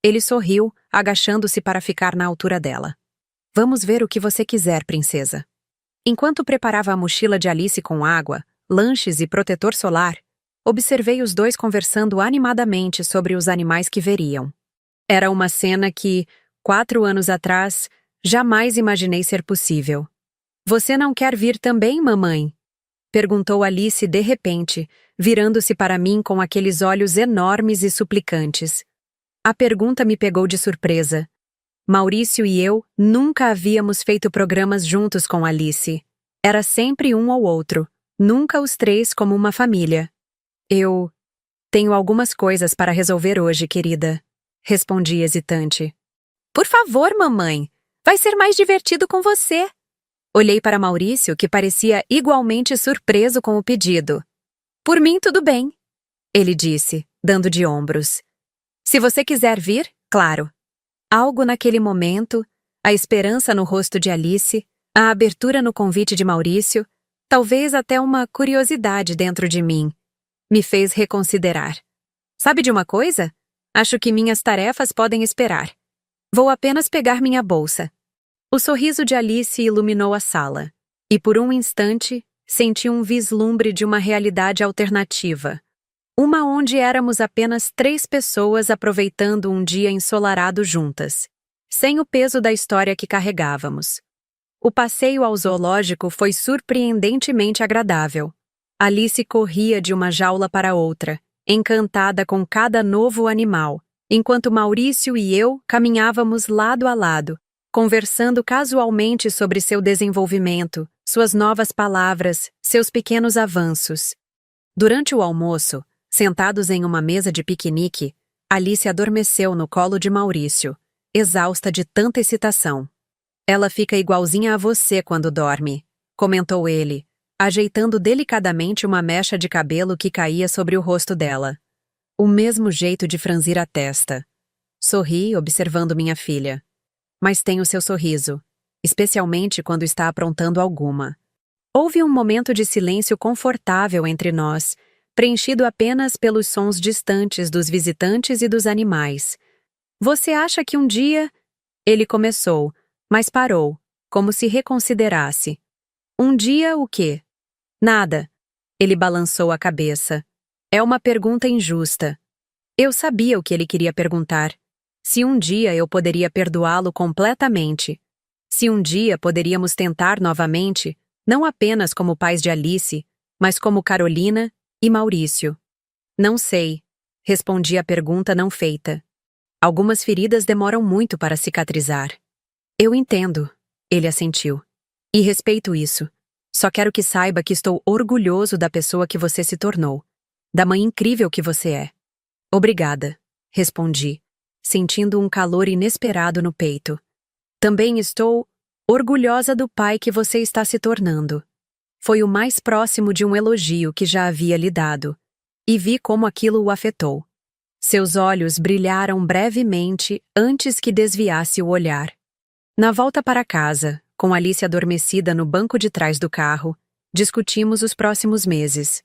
Ele sorriu, agachando-se para ficar na altura dela. Vamos ver o que você quiser, princesa. Enquanto preparava a mochila de Alice com água, lanches e protetor solar, observei os dois conversando animadamente sobre os animais que veriam. Era uma cena que, 4 anos atrás, jamais imaginei ser possível. Você não quer vir também, mamãe? Perguntou Alice de repente, virando-se para mim com aqueles olhos enormes e suplicantes. A pergunta me pegou de surpresa. Maurício e eu nunca havíamos feito programas juntos com Alice. Era sempre um ou outro, nunca os três como uma família. Eu tenho algumas coisas para resolver hoje, querida, respondi hesitante. Por favor, mamãe, vai ser mais divertido com você. Olhei para Maurício, que parecia igualmente surpreso com o pedido. Por mim, tudo bem, ele disse, dando de ombros. Se você quiser vir, claro. Algo naquele momento, a esperança no rosto de Alice, a abertura no convite de Maurício, talvez até uma curiosidade dentro de mim, me fez reconsiderar. Sabe de uma coisa? Acho que minhas tarefas podem esperar. Vou apenas pegar minha bolsa. O sorriso de Alice iluminou a sala, e por um instante senti um vislumbre de uma realidade alternativa. Uma onde éramos apenas 3 pessoas aproveitando um dia ensolarado juntas, sem o peso da história que carregávamos. O passeio ao zoológico foi surpreendentemente agradável. Alice corria de uma jaula para outra, encantada com cada novo animal, enquanto Maurício e eu caminhávamos lado a lado, conversando casualmente sobre seu desenvolvimento, suas novas palavras, seus pequenos avanços. Durante o almoço, sentados em uma mesa de piquenique, Alice adormeceu no colo de Maurício, exausta de tanta excitação. Ela fica igualzinha a você quando dorme, comentou ele, ajeitando delicadamente uma mecha de cabelo que caía sobre o rosto dela. O mesmo jeito de franzir a testa. Sorri, observando minha filha. Mas tem o seu sorriso, especialmente quando está aprontando alguma. Houve um momento de silêncio confortável entre nós, preenchido apenas pelos sons distantes dos visitantes e dos animais. Você acha que um dia... Ele começou, mas parou, como se reconsiderasse. Um dia o quê? Nada. Ele balançou a cabeça. É uma pergunta injusta. Eu sabia o que ele queria perguntar. Se um dia eu poderia perdoá-lo completamente. Se um dia poderíamos tentar novamente, não apenas como pais de Alice, mas como Carolina e Maurício. Não sei, respondi a pergunta não feita. Algumas feridas demoram muito para cicatrizar. Eu entendo, ele assentiu. E respeito isso. Só quero que saiba que estou orgulhoso da pessoa que você se tornou, da mãe incrível que você é. Obrigada, respondi, sentindo um calor inesperado no peito. Também estou orgulhosa do pai que você está se tornando. Foi o mais próximo de um elogio que já havia lhe dado, e vi como aquilo o afetou. Seus olhos brilharam brevemente antes que desviasse o olhar. Na volta para casa, com Alice adormecida no banco de trás do carro, discutimos os próximos meses.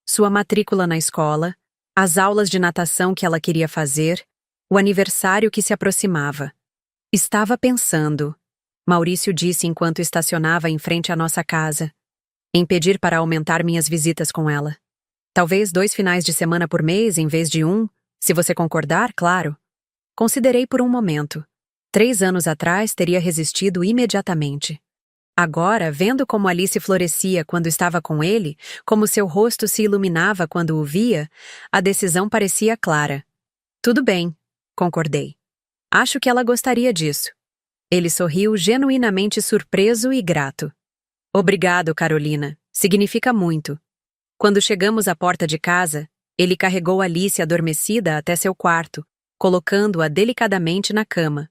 Sua matrícula na escola, as aulas de natação que ela queria fazer, o aniversário que se aproximava. Estava pensando, Maurício disse enquanto estacionava em frente à nossa casa, em pedir para aumentar minhas visitas com ela. Talvez 2 finais de semana por mês em vez de 1, se você concordar, claro. Considerei por um momento. 3 anos atrás teria resistido imediatamente. Agora, vendo como Alice florescia quando estava com ele, como seu rosto se iluminava quando o via, a decisão parecia clara. Tudo bem, concordei. Acho que ela gostaria disso. Ele sorriu genuinamente surpreso e grato. Obrigado, Carolina. Significa muito. Quando chegamos à porta de casa, ele carregou Alice adormecida até seu quarto, colocando-a delicadamente na cama.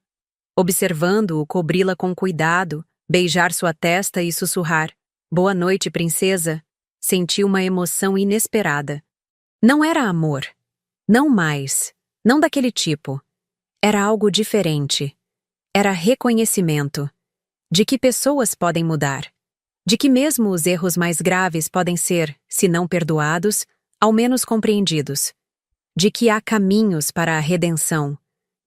Observando-o cobri-la com cuidado, beijar sua testa e sussurrar, "Boa noite, princesa", senti uma emoção inesperada. Não era amor. Não mais. Não daquele tipo. Era algo diferente. Era reconhecimento. De que pessoas podem mudar. De que mesmo os erros mais graves podem ser, se não perdoados, ao menos compreendidos. De que há caminhos para a redenção,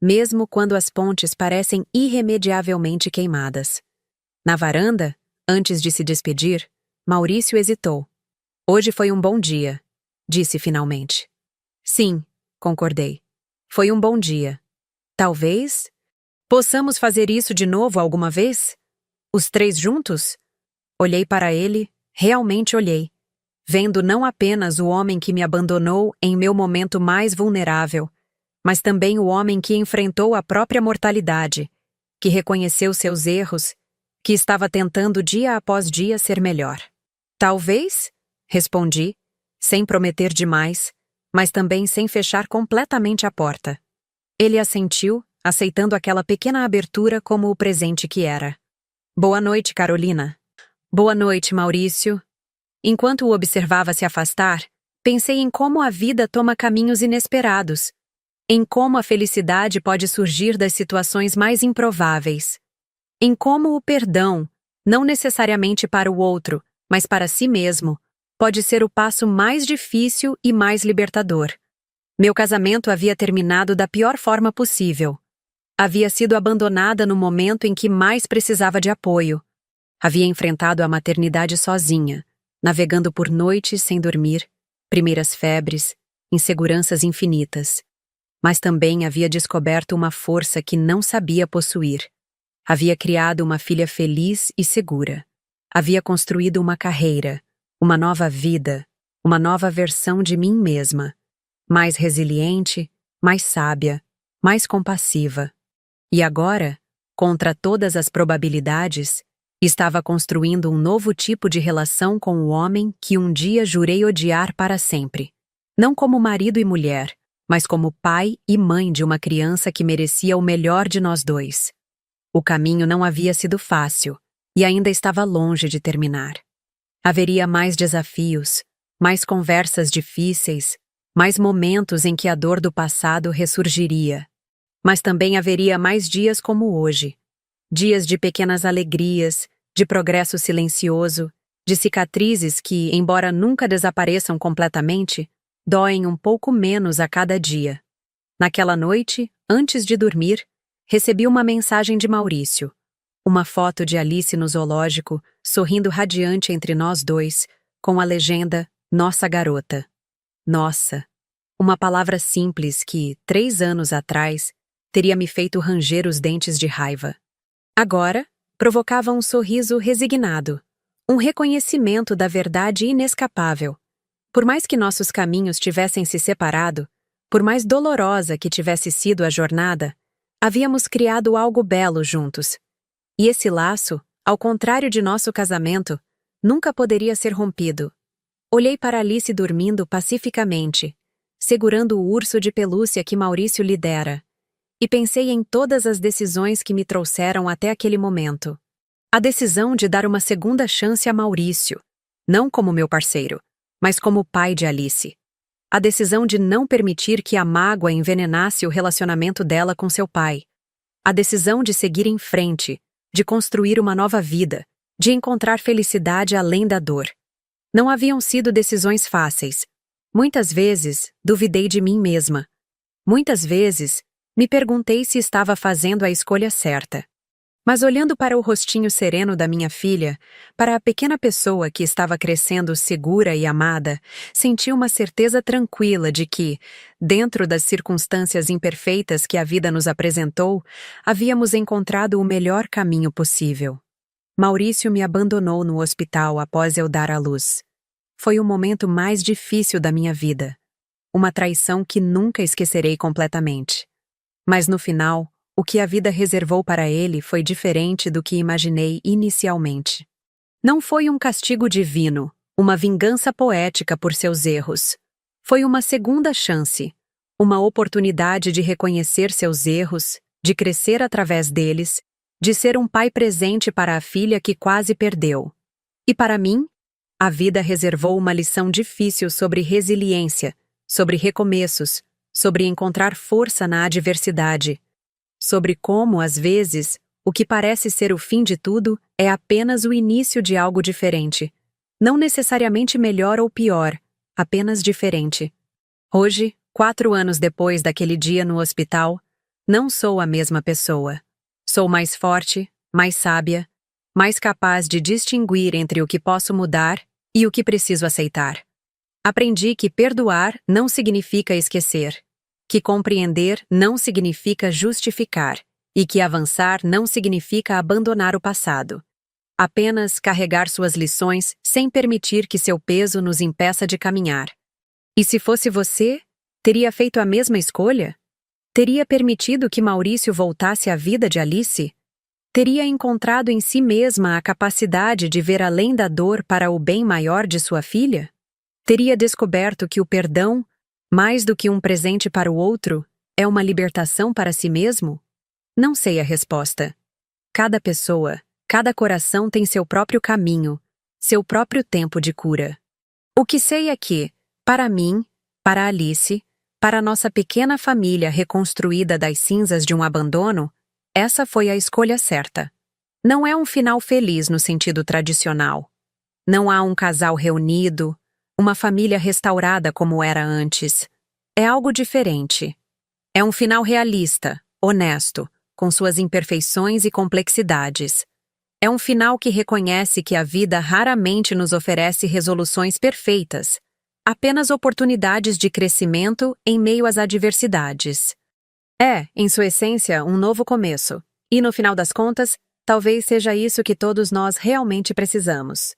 mesmo quando as pontes parecem irremediavelmente queimadas. Na varanda, antes de se despedir, Maurício hesitou. Hoje foi um bom dia, disse finalmente. Sim, concordei. Foi um bom dia. Talvez possamos fazer isso de novo alguma vez? Os 3 juntos? Olhei para ele, realmente olhei, vendo não apenas o homem que me abandonou em meu momento mais vulnerável, mas também o homem que enfrentou a própria mortalidade, que reconheceu seus erros, que estava tentando dia após dia ser melhor. Talvez, respondi, sem prometer demais, mas também sem fechar completamente a porta. Ele assentiu, aceitando aquela pequena abertura como o presente que era. Boa noite, Carolina. Boa noite, Maurício. Enquanto o observava se afastar, pensei em como a vida toma caminhos inesperados, em como a felicidade pode surgir das situações mais improváveis, em como o perdão, não necessariamente para o outro, mas para si mesmo, pode ser o passo mais difícil e mais libertador. Meu casamento havia terminado da pior forma possível. Havia sido abandonada no momento em que mais precisava de apoio. Havia enfrentado a maternidade sozinha, navegando por noites sem dormir, primeiras febres, inseguranças infinitas. Mas também havia descoberto uma força que não sabia possuir. Havia criado uma filha feliz e segura. Havia construído uma carreira, uma nova vida, uma nova versão de mim mesma, mais resiliente, mais sábia, mais compassiva. E agora, contra todas as probabilidades, estava construindo um novo tipo de relação com o homem que um dia jurei odiar para sempre. Não como marido e mulher, mas como pai e mãe de uma criança que merecia o melhor de nós dois. O caminho não havia sido fácil, e ainda estava longe de terminar. Haveria mais desafios, mais conversas difíceis, mais momentos em que a dor do passado ressurgiria. Mas também haveria mais dias como hoje. Dias de pequenas alegrias, de progresso silencioso, de cicatrizes que, embora nunca desapareçam completamente, doem um pouco menos a cada dia. Naquela noite, antes de dormir, recebi uma mensagem de Maurício. Uma foto de Alice no zoológico, sorrindo radiante entre nós dois, com a legenda Nossa Garota. Nossa. Uma palavra simples que, 3 anos atrás, teria me feito ranger os dentes de raiva. Agora, provocava um sorriso resignado, um reconhecimento da verdade inescapável. Por mais que nossos caminhos tivessem se separado, por mais dolorosa que tivesse sido a jornada, havíamos criado algo belo juntos. E esse laço, ao contrário de nosso casamento, nunca poderia ser rompido. Olhei para Alice dormindo pacificamente, segurando o urso de pelúcia que Maurício lhe dera, e pensei em todas as decisões que me trouxeram até aquele momento. A decisão de dar uma segunda chance a Maurício, não como meu parceiro, mas como pai de Alice. A decisão de não permitir que a mágoa envenenasse o relacionamento dela com seu pai. A decisão de seguir em frente, de construir uma nova vida, de encontrar felicidade além da dor. Não haviam sido decisões fáceis. Muitas vezes, duvidei de mim mesma. Muitas vezes, me perguntei se estava fazendo a escolha certa. Mas olhando para o rostinho sereno da minha filha, para a pequena pessoa que estava crescendo segura e amada, senti uma certeza tranquila de que, dentro das circunstâncias imperfeitas que a vida nos apresentou, havíamos encontrado o melhor caminho possível. Maurício me abandonou no hospital após eu dar à luz. Foi o momento mais difícil da minha vida. Uma traição que nunca esquecerei completamente. Mas no final, o que a vida reservou para ele foi diferente do que imaginei inicialmente. Não foi um castigo divino, uma vingança poética por seus erros. Foi uma segunda chance, uma oportunidade de reconhecer seus erros, de crescer através deles, de ser um pai presente para a filha que quase perdeu. E para mim, a vida reservou uma lição difícil sobre resiliência, sobre recomeços, sobre encontrar força na adversidade, sobre como, às vezes, o que parece ser o fim de tudo é apenas o início de algo diferente. Não necessariamente melhor ou pior, apenas diferente. Hoje, 4 anos depois daquele dia no hospital, não sou a mesma pessoa. Sou mais forte, mais sábia, mais capaz de distinguir entre o que posso mudar e o que preciso aceitar. Aprendi que perdoar não significa esquecer, que compreender não significa justificar e que avançar não significa abandonar o passado. Apenas carregar suas lições sem permitir que seu peso nos impeça de caminhar. E se fosse você, teria feito a mesma escolha? Teria permitido que Maurício voltasse à vida de Alice, Teria encontrado em si mesma a capacidade de ver além da dor para o bem maior de sua filha? Teria descoberto que o perdão, mais do que um presente para o outro, é uma libertação para si mesmo? Não sei a resposta. Cada pessoa, cada coração tem seu próprio caminho, seu próprio tempo de cura. O que sei é que, para mim, para Alice, para nossa pequena família reconstruída das cinzas de um abandono, essa foi a escolha certa. Não é um final feliz no sentido tradicional. Não há um casal reunido, uma família restaurada como era antes. É algo diferente. É um final realista, honesto, com suas imperfeições e complexidades. É um final que reconhece que a vida raramente nos oferece resoluções perfeitas, apenas oportunidades de crescimento em meio às adversidades. É, em sua essência, um novo começo. E no final das contas, talvez seja isso que todos nós realmente precisamos.